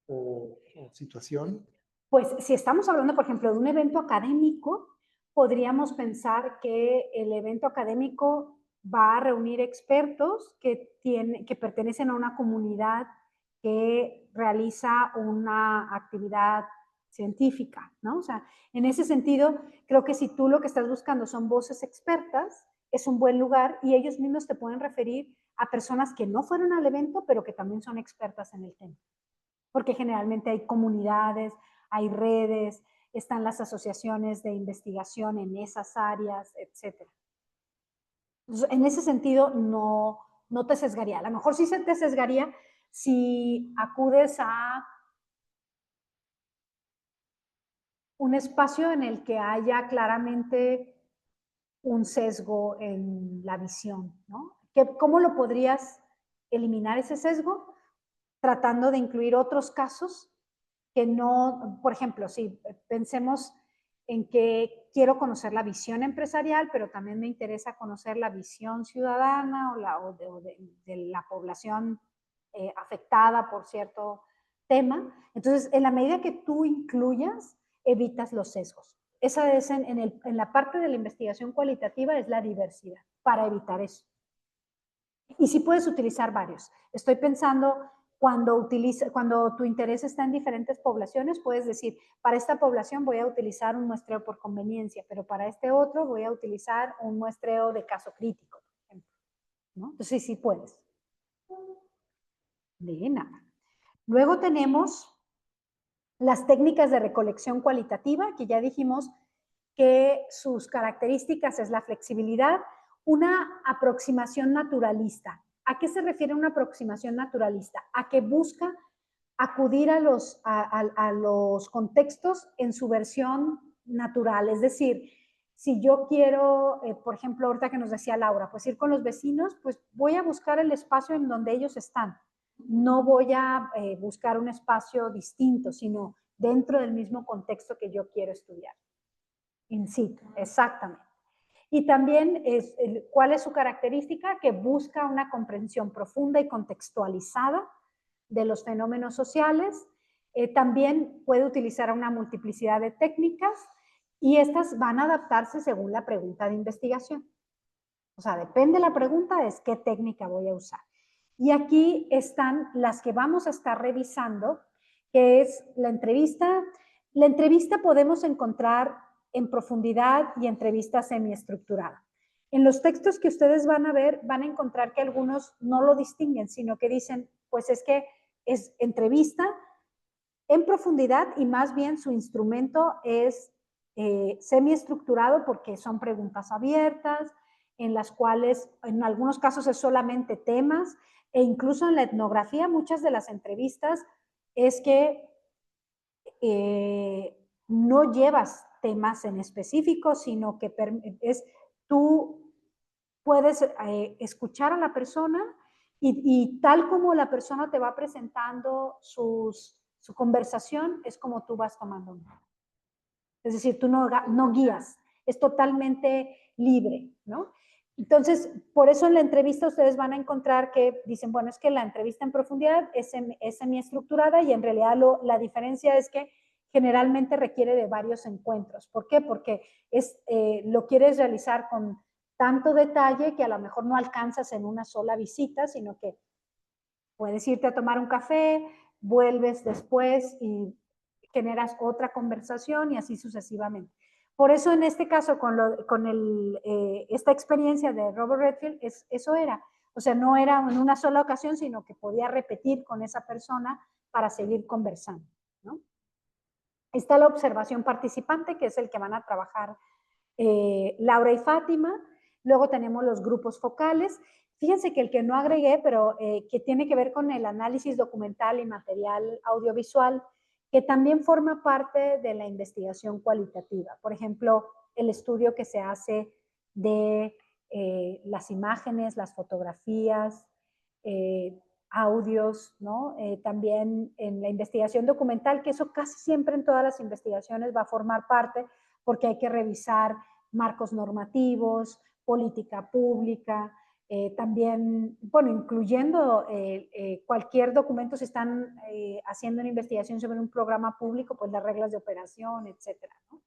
o situación. Pues si estamos hablando, por ejemplo, de un evento académico, podríamos pensar que el evento académico va a reunir expertos que pertenecen a una comunidad que realiza una actividad científica, ¿no? O sea, en ese sentido, creo que si tú lo que estás buscando son voces expertas, es un buen lugar y ellos mismos te pueden referir a personas que no fueron al evento, pero que también son expertas en el tema. Porque generalmente hay comunidades, hay redes, están las asociaciones de investigación en esas áreas, etc. Entonces, en ese sentido, no te sesgaría. A lo mejor sí se te sesgaría si acudes a un espacio en el que haya claramente un sesgo en la visión, ¿no? ¿Cómo lo podrías eliminar ese sesgo? Tratando de incluir otros casos que no, por ejemplo, si pensemos en que quiero conocer la visión empresarial, pero también me interesa conocer la visión ciudadana de la población afectada por cierto tema. Entonces, en la medida que tú incluyas, evitas los sesgos. Esa es en la parte de la investigación cualitativa, es la diversidad, para evitar eso. Y sí puedes utilizar varios. Estoy pensando, cuando tu interés está en diferentes poblaciones, puedes decir, para esta población voy a utilizar un muestreo por conveniencia, pero para este otro voy a utilizar un muestreo de caso crítico, por ejemplo, ¿no? Entonces sí puedes. De nada. Luego tenemos las técnicas de recolección cualitativa, que ya dijimos que sus características es la flexibilidad, una aproximación naturalista. ¿A qué se refiere una aproximación naturalista? A que busca acudir a los contextos en su versión natural. Es decir, si yo quiero, por ejemplo, ahorita que nos decía Laura, pues ir con los vecinos, pues voy a buscar el espacio en donde ellos están. No voy a buscar un espacio distinto, sino dentro del mismo contexto que yo quiero estudiar. In situ, exactamente. Y también, ¿cuál es su característica? Que busca una comprensión profunda y contextualizada de los fenómenos sociales. También puede utilizar una multiplicidad de técnicas y estas van a adaptarse según la pregunta de investigación. O sea, depende de la pregunta, es qué técnica voy a usar. Y aquí están las que vamos a estar revisando, que es la entrevista. La entrevista podemos encontrar en profundidad y entrevista semiestructurada. En los textos que ustedes van a ver, van a encontrar que algunos no lo distinguen, sino que dicen, pues es que es entrevista en profundidad y más bien su instrumento es semiestructurado porque son preguntas abiertas, en las cuales en algunos casos es solamente temas, e incluso en la etnografía muchas de las entrevistas es que no llevas temas en específico, sino que tú puedes escuchar a la persona y tal como la persona te va presentando su conversación, es como tú vas tomando nota. Es decir, tú no guías, es totalmente libre, ¿no? Entonces, por eso en la entrevista ustedes van a encontrar que dicen, bueno, es que la entrevista en profundidad es semiestructurada y en realidad la diferencia es que generalmente requiere de varios encuentros. ¿Por qué? Porque lo quieres realizar con tanto detalle que a lo mejor no alcanzas en una sola visita, sino que puedes irte a tomar un café, vuelves después y generas otra conversación y así sucesivamente. Por eso en este caso, esta experiencia de Robert Redfield, eso era. O sea, no era en una sola ocasión, sino que podía repetir con esa persona para seguir conversando, ¿no? Está la observación participante, que es el que van a trabajar Laura y Fátima. Luego tenemos los grupos focales. Fíjense que el que no agregué, pero que tiene que ver con el análisis documental y material audiovisual, que también forma parte de la investigación cualitativa. Por ejemplo, el estudio que se hace de las imágenes, las fotografías, audios, ¿no? También en la investigación documental, que eso casi siempre en todas las investigaciones va a formar parte, porque hay que revisar marcos normativos, política pública, también, bueno, incluyendo cualquier documento, si están haciendo una investigación sobre un programa público, pues las reglas de operación, etcétera, ¿no?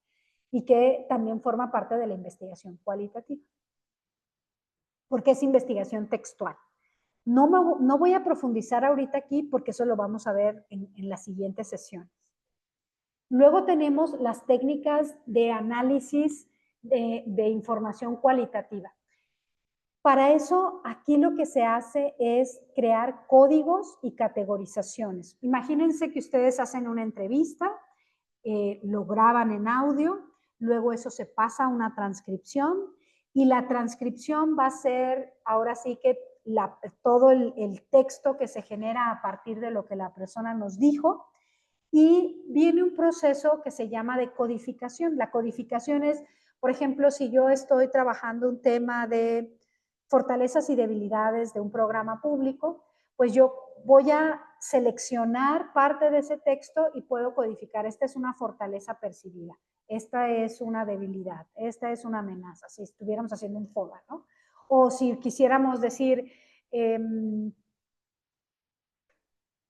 Y que también forma parte de la investigación cualitativa, porque es investigación textual. No voy a profundizar ahorita aquí porque eso lo vamos a ver en las siguientes sesiones. Luego tenemos las técnicas de análisis de información cualitativa. Para eso, aquí lo que se hace es crear códigos y categorizaciones. Imagínense que ustedes hacen una entrevista, lo graban en audio, luego eso se pasa a una transcripción y la transcripción va a ser, ahora sí que todo el texto que se genera a partir de lo que la persona nos dijo, y viene un proceso que se llama de codificación. La codificación es, por ejemplo, si yo estoy trabajando un tema de fortalezas y debilidades de un programa público, pues yo voy a seleccionar parte de ese texto y puedo codificar. Esta es una fortaleza percibida, esta es una debilidad, esta es una amenaza, si estuviéramos haciendo un FODA, ¿no? O si quisiéramos decir,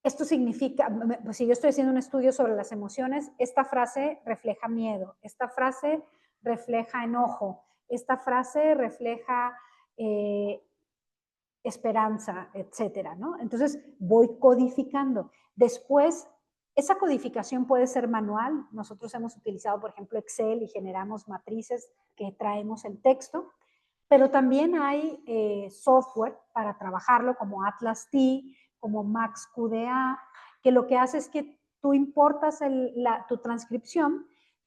esto significa, pues si yo estoy haciendo un estudio sobre las emociones, esta frase refleja miedo, esta frase refleja enojo, esta frase refleja esperanza, etcétera, ¿no? Entonces voy codificando. Después, esa codificación puede ser manual. Nosotros hemos utilizado, por ejemplo, Excel y generamos matrices que traemos el texto, pero también hay software para trabajarlo como Atlas T, como MaxQDA, que lo que hace es que tú importas tu transcripción,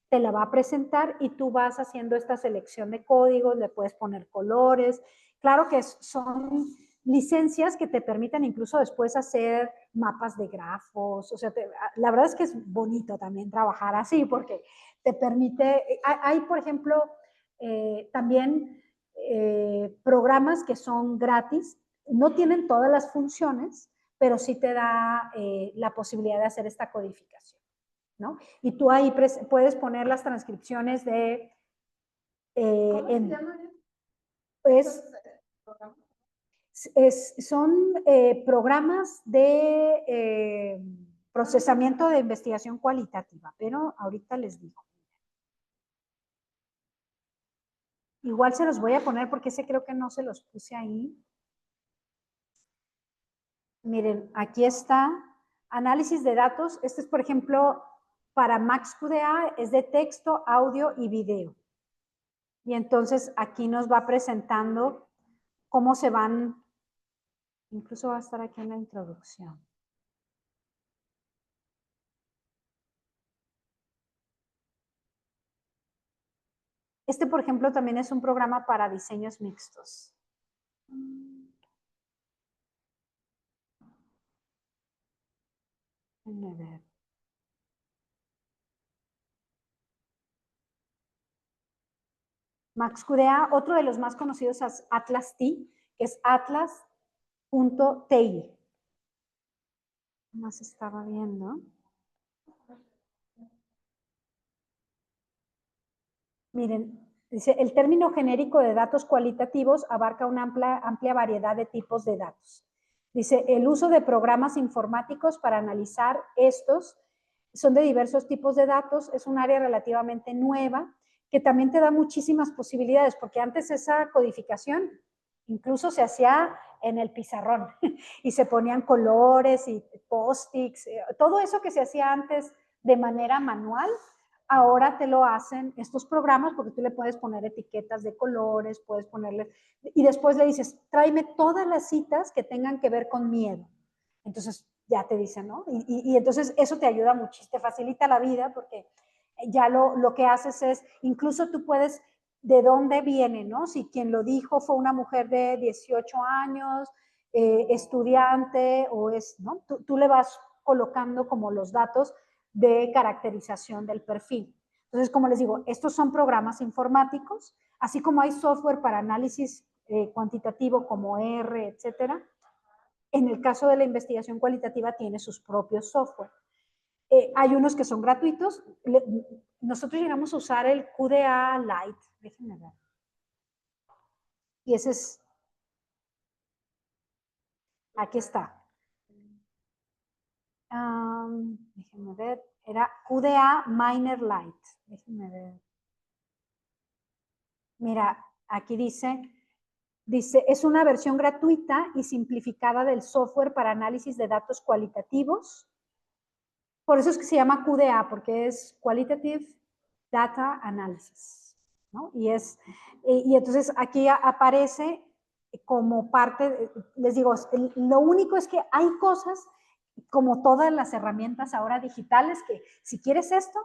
te la va a presentar y tú vas haciendo esta selección de códigos, le puedes poner colores. Claro que son licencias que te permiten incluso después hacer mapas de grafos. O sea, la verdad es que es bonito también trabajar así porque te permite, hay por ejemplo, también programas que son gratis, no tienen todas las funciones, pero sí te da la posibilidad de hacer esta codificación, ¿no? Y tú ahí puedes poner las transcripciones de... ¿Cómo se llama? Pues, son programas de procesamiento de investigación cualitativa, pero ahorita les digo. Igual se los voy a poner porque ese creo que no se los puse ahí. Miren, aquí está, análisis de datos. Este es, por ejemplo, para MaxQDA, es de texto, audio y video. Y entonces aquí nos va presentando cómo se van, incluso va a estar aquí en la introducción. Este, por ejemplo, también es un programa para diseños mixtos. Déjenme ver. MaxQDA, otro de los más conocidos es Atlas T, que es atlas.ti. Más estaba viendo. Miren, dice, el término genérico de datos cualitativos abarca una amplia variedad de tipos de datos. Dice, el uso de programas informáticos para analizar estos son de diversos tipos de datos, es un área relativamente nueva que también te da muchísimas posibilidades, porque antes esa codificación incluso se hacía en el pizarrón y se ponían colores y post-its, todo eso que se hacía antes de manera manual, ahora te lo hacen estos programas porque tú le puedes poner etiquetas de colores, puedes ponerle, y después le dices, tráeme todas las citas que tengan que ver con miedo. Entonces ya te dicen, ¿no? Y entonces eso te ayuda muchísimo, te facilita la vida porque ya lo que haces es, incluso tú puedes, de dónde viene, ¿no? Si quien lo dijo fue una mujer de 18 años, estudiante, o es, ¿no? Tú le vas colocando como los datos de caracterización del perfil. Entonces, como les digo, estos son programas informáticos, así como hay software para análisis cuantitativo como R, etcétera. En el caso de la investigación cualitativa tiene sus propios software. Hay unos que son gratuitos. Nosotros llegamos a usar el QDA Lite. Déjenme ver. Y ese es... Aquí está. Déjenme ver. Era QDA Miner Lite. Déjenme ver. Mira, aquí dice, es una versión gratuita y simplificada del software para análisis de datos cualitativos. Por eso es que se llama QDA, porque es Qualitative Data Analysis, ¿no? Y entonces aquí aparece como parte, les digo, lo único es que hay cosas, como todas las herramientas ahora digitales, que si quieres esto,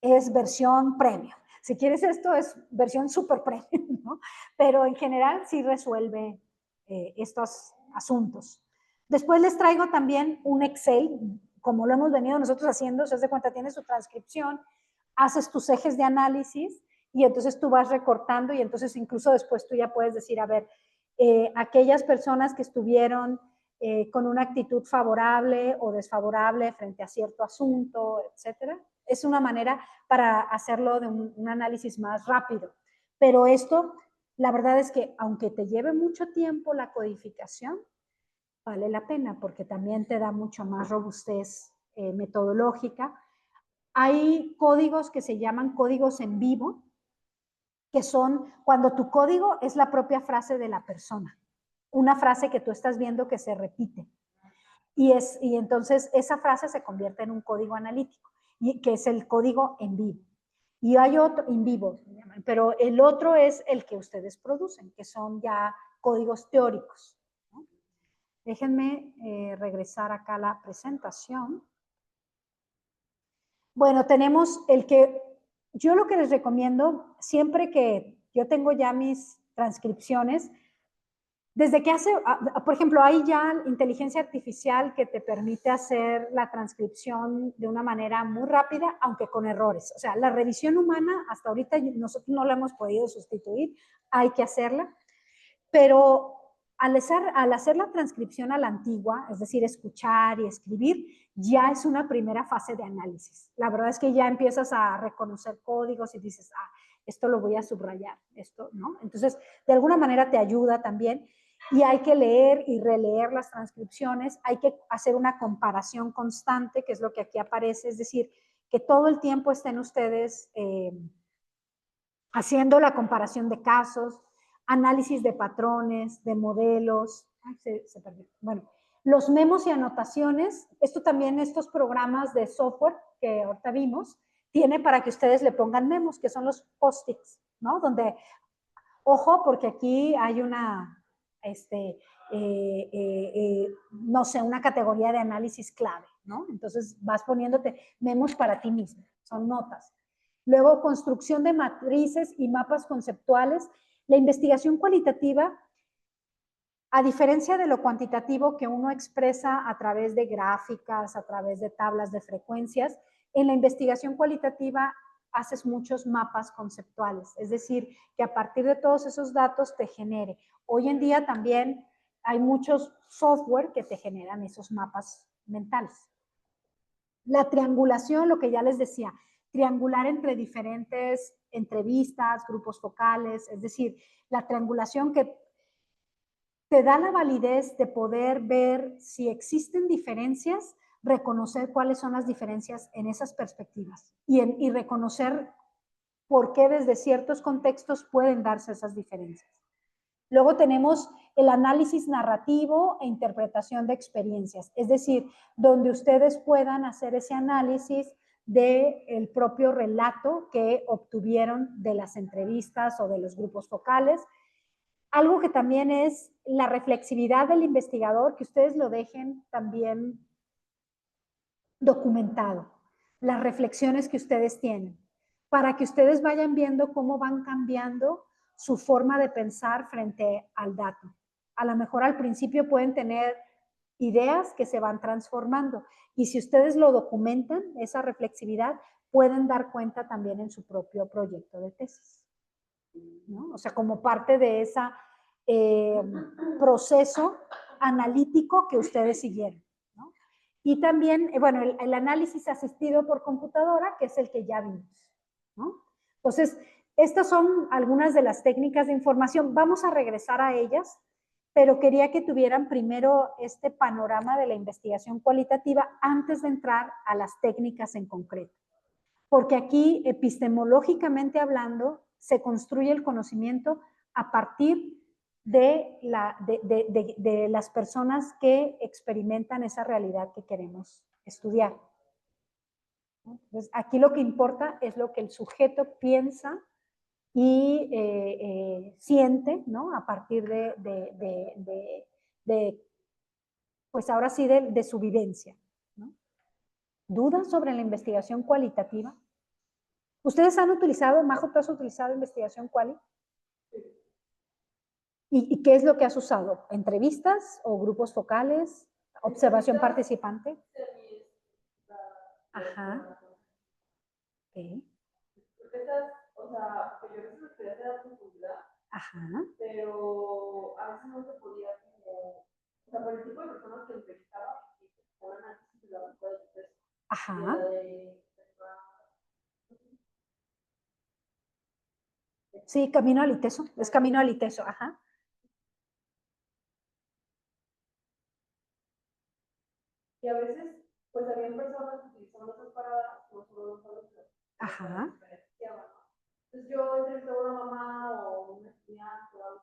es versión premium. Si quieres esto, es versión super premium, ¿no? Pero en general sí resuelve estos asuntos. Después les traigo también un Excel, como lo hemos venido nosotros haciendo. Se hace cuenta, tienes tu transcripción, haces tus ejes de análisis y entonces tú vas recortando y entonces incluso después tú ya puedes decir, a ver, aquellas personas que estuvieron con una actitud favorable o desfavorable frente a cierto asunto, etcétera. Es una manera para hacerlo de un análisis más rápido. Pero esto, la verdad es que aunque te lleve mucho tiempo la codificación, vale la pena porque también te da mucho más robustez metodológica. Hay códigos que se llaman códigos en vivo, que son cuando tu código es la propia frase de la persona. una frase que tú estás viendo que se repite. Y entonces esa frase se convierte en un código analítico, que es el código en vivo. Y hay otro, en vivo, pero el otro es el que ustedes producen, que son ya códigos teóricos, ¿no? Déjenme regresar acá a la presentación. Bueno, tenemos el que, yo lo que les recomiendo, siempre que yo tengo ya mis transcripciones, desde que hace, por ejemplo, hay ya inteligencia artificial que te permite hacer la transcripción de una manera muy rápida, aunque con errores. O sea, la revisión humana hasta ahorita nosotros no la hemos podido sustituir, hay que hacerla, pero al hacer la transcripción a la antigua, es decir, escuchar y escribir, ya es una primera fase de análisis. La verdad es que ya empiezas a reconocer códigos y dices, esto lo voy a subrayar, esto, ¿no? Entonces, de alguna manera te ayuda también. Y hay que leer y releer las transcripciones, hay que hacer una comparación constante, que es lo que aquí aparece, es decir, que todo el tiempo estén ustedes haciendo la comparación de casos, análisis de patrones, de modelos. Ay, se perdió. Bueno, los memos y anotaciones, esto también, estos programas de software que ahorita vimos, tiene para que ustedes le pongan memos, que son los post-its, ¿no? Donde, ojo, porque aquí hay una, no sé, una categoría de análisis clave, ¿no? Entonces vas poniéndote memos para ti mismo, son notas. Luego, construcción de matrices y mapas conceptuales. La investigación cualitativa, a diferencia de lo cuantitativo que uno expresa a través de gráficas, a través de tablas de frecuencias, en la investigación cualitativa haces muchos mapas conceptuales, es decir, que a partir de todos esos datos te genere. Hoy en día también hay muchos software que te generan esos mapas mentales. La triangulación, lo que ya les decía, triangular entre diferentes entrevistas, grupos focales, es decir, la triangulación que te da la validez de poder ver si existen diferencias, reconocer cuáles son las diferencias en esas perspectivas y reconocer por qué desde ciertos contextos pueden darse esas diferencias. Luego tenemos el análisis narrativo e interpretación de experiencias, es decir, donde ustedes puedan hacer ese análisis del propio relato que obtuvieron de las entrevistas o de los grupos focales. Algo que también es la reflexividad del investigador, que ustedes lo dejen también documentado, las reflexiones que ustedes tienen, para que ustedes vayan viendo cómo van cambiando su forma de pensar frente al dato. A lo mejor al principio pueden tener ideas que se van transformando y si ustedes lo documentan, esa reflexividad, pueden dar cuenta también en su propio proyecto de tesis, ¿no? O sea, como parte de ese proceso analítico que ustedes siguieron, ¿no? Y también, bueno, el análisis asistido por computadora, que es el que ya vimos, ¿no? Entonces, estas son algunas de las técnicas de información. Vamos a regresar a ellas, pero quería que tuvieran primero este panorama de la investigación cualitativa antes de entrar a las técnicas en concreto. Porque aquí, epistemológicamente hablando, se construye el conocimiento a partir de las personas que experimentan esa realidad que queremos estudiar. Entonces, aquí lo que importa es lo que el sujeto piensa y siente, ¿no? A partir pues ahora sí, de su vivencia, ¿no? ¿Dudas sobre la investigación cualitativa? ¿Ustedes han utilizado, Majo, tú has utilizado investigación quali? ¿Y qué es lo que has usado? ¿Entrevistas o grupos focales? ¿Observación participante? Ajá. Okay. Porque esas, o sea, que yo les quería hacer profundidad, Ajá. pero a veces no se podía como, o sea, por el tipo de personas que entrevistaba, y se ponen análisis de la ruta de proceso. Ajá. Sí, camino al ITESO, es camino al ITESO, ajá. Y a veces, pues había personas que utilizaban esas paradas, no solo los alumnos, Ajá. entonces yo entrevisté a una mamá o un estudiante o algo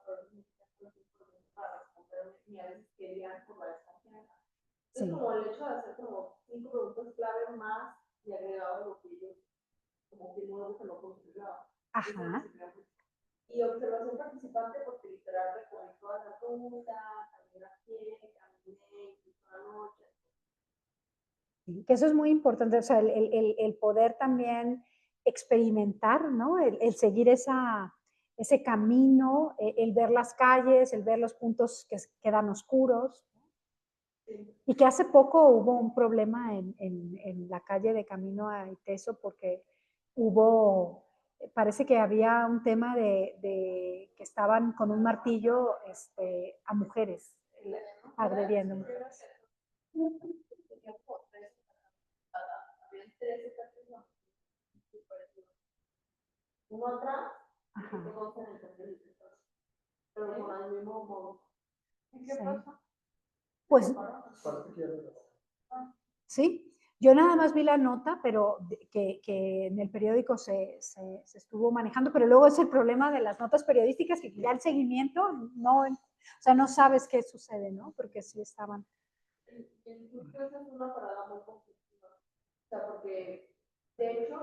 para responder ni a veces querían por la desconfianza. Sí. Es como el hecho de hacer como 5 preguntas clave más y agregado lo que ellos, como que nuevo que no consideraban. Ajá. Y observación participante, porque literal recorrí toda la ruta, también a pie, caminé, incluso la noche. Que eso es muy importante, o sea, el poder también experimentar, ¿no? El seguir ese camino, el ver las calles, el ver los puntos que quedan oscuros. Y que hace poco hubo un problema en la calle de camino a Iteso porque parece que había un tema de que estaban con un martillo a mujeres, agrediendo mujeres. Tenía como 3, habían 13 personas. Uno atrás, y dos en el tercer, pero con el mismo modo. ¿Y qué pasa? Pues, sí, yo nada más vi la nota, pero que en el periódico se estuvo manejando, pero luego es el problema de las notas periodísticas, que ya el seguimiento, no, o sea, no sabes qué sucede, ¿no? Porque sí estaban. El surco es una parada muy conflictiva, o sea, porque de hecho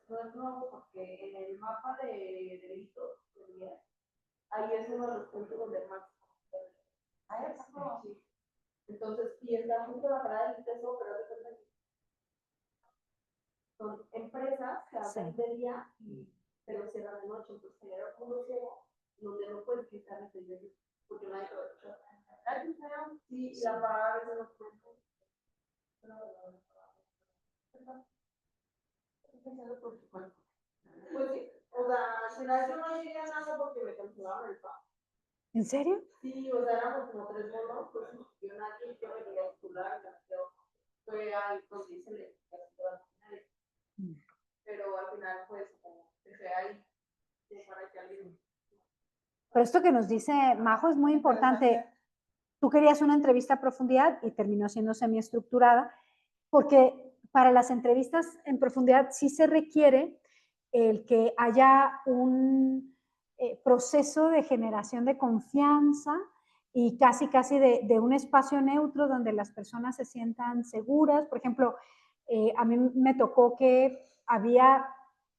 no es nuevo, porque en el mapa de delitos, ahí es uno de los puntos donde más. Sí. Entonces, y está justo la parada del Iteso, pero de cuenta que son empresas que abren de día, pero cierran de noche, entonces genera un museo donde no puedes quitar el periódico, porque nadie te va a escuchar. Sí, y la parada a veces no puede. Pues sí, o sea, al final yo no diría nada porque me cancelaron el pago. ¿En serio? Sí, o sea, éramos como 3 bonos, pues yo nadie, yo me quería titular, fue ahí donde hice la pero al final, pues, como dejé ahí para que alguien. Pero esto que nos dice Majo es muy importante. Tú querías una entrevista a profundidad y terminó siendo semiestructurada, porque para las entrevistas en profundidad sí se requiere el que haya un proceso de generación de confianza y casi de un espacio neutro donde las personas se sientan seguras. Por ejemplo, a mí me tocó que había,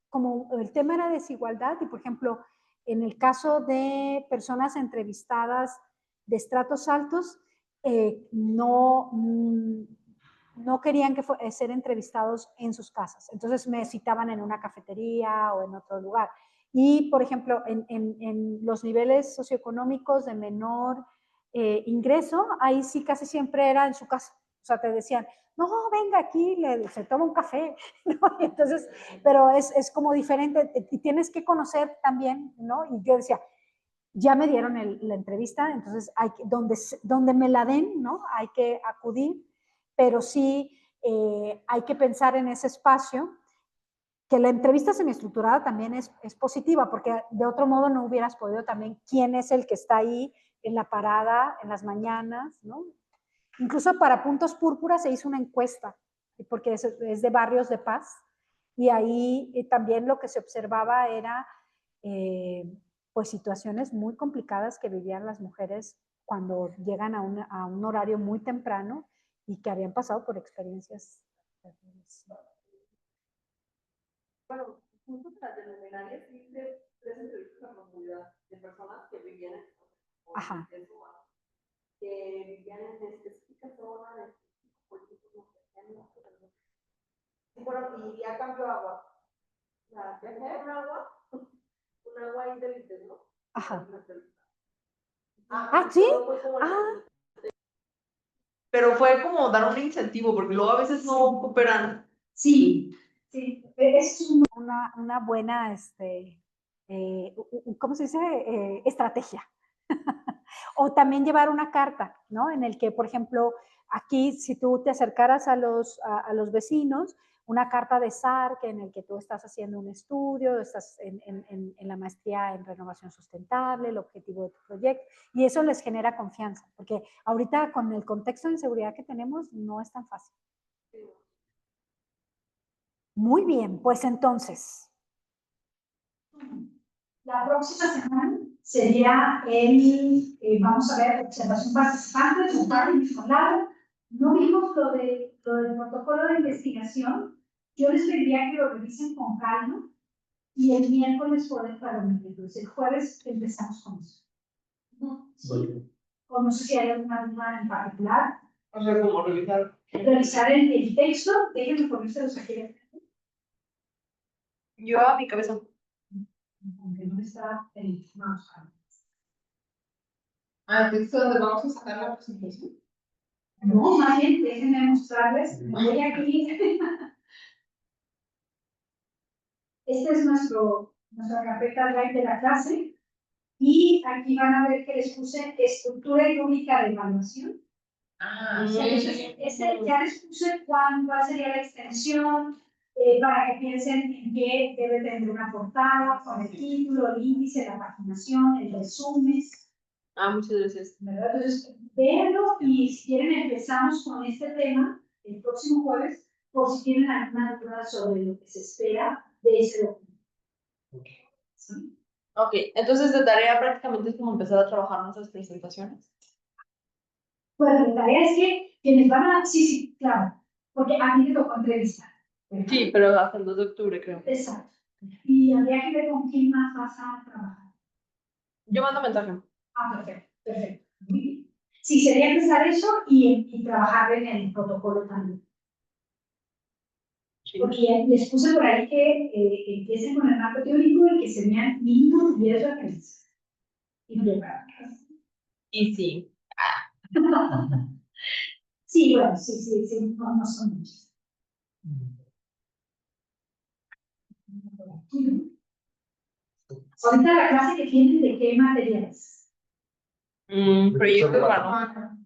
como el tema era desigualdad, y por ejemplo, en el caso de personas entrevistadas de estratos altos, no querían ser entrevistados en sus casas. Entonces me citaban en una cafetería o en otro lugar. Y, por ejemplo, en los niveles socioeconómicos de menor ingreso, ahí sí casi siempre era en su casa. O sea, te decían, no, venga aquí, se toma un café, ¿no? Entonces, pero es como diferente y tienes que conocer también, ¿no? Y yo decía, ya me dieron la entrevista, entonces donde me la den, ¿no? Hay que acudir, pero sí hay que pensar en ese espacio, que la entrevista semiestructurada también es positiva, porque de otro modo no hubieras podido también quién es el que está ahí en la parada, en las mañanas, ¿no? Incluso para Puntos Púrpura se hizo una encuesta, porque es de barrios de paz, y ahí también lo que se observaba era pues situaciones muy complicadas que vivían las mujeres cuando llegan a un horario muy temprano y que habían pasado por experiencias. Bueno, justo tras el seminario sí hice 3 entrevistas a profundidad de personas que vivían en que vivían en específica zona de políticos y bueno, y ya cambió agua. O sea, dejé un agua ahí del Iteso, ¿no? Ajá. ¿Sí? Pero fue como dar un incentivo, porque luego a veces no cooperan. Sí, es una buena, ¿cómo se dice? Estrategia. O también llevar una carta, ¿no? En el que, por ejemplo, aquí, si tú te acercaras a los vecinos, una carta de SARC en el que tú estás haciendo un estudio, estás en la maestría en renovación sustentable, el objetivo de tu proyecto, y eso les genera confianza, porque ahorita con el contexto de inseguridad que tenemos no es tan fácil. Muy bien, pues entonces. la próxima semana sería vamos a ver, observación participante, total y vinculado. No vimos lo del protocolo de investigación. Yo les pediría que lo revisen con calma y el miércoles ponen para un entonces el jueves empezamos con eso. ¿Sí? O no sé si hay alguna duda en particular. O sea, como revisar. Revisar el texto, déjenme ponérselos aquí. Yo a mi cabeza. Aunque no está el mouse. Ah, el texto donde vamos a sacar la presentación. No, más bien, déjenme mostrarles. Me voy aquí. Esta es nuestra carpeta Drive de la clase. Y aquí van a ver que les puse estructura y rúbrica de evaluación. Ah, Ya les puse cuál sería la extensión, para que piensen en qué debe tener una portada, con el título, el índice, la paginación, el resumen. muchas gracias. ¿Verdad? Entonces, véanlo y si quieren empezamos con este tema el próximo jueves, por si tienen alguna duda sobre lo que se espera de ese documento. ¿Sí? Ok, entonces de tarea prácticamente es como empezar a trabajar nuestras presentaciones. Bueno, la tarea es que quienes van a... Sí, claro, porque a mí te tocó entrevistar. ¿verdad? Sí, pero hasta el 2 de octubre creo. Exacto. Y habría que ver con quién más vas a trabajar. Yo mando mensaje. Perfecto, perfecto. Muy bien. Sí, sería empezar eso y trabajar en el protocolo también. Sí. Porque les puse por ahí que empiecen con el marco teórico y que se vean mínimo 10 referencias. Y prepararlas. Y sí. Sí, bueno, sí, no son muchas. Ahorita la clase que tienen de qué materiales. Proyecto urbano.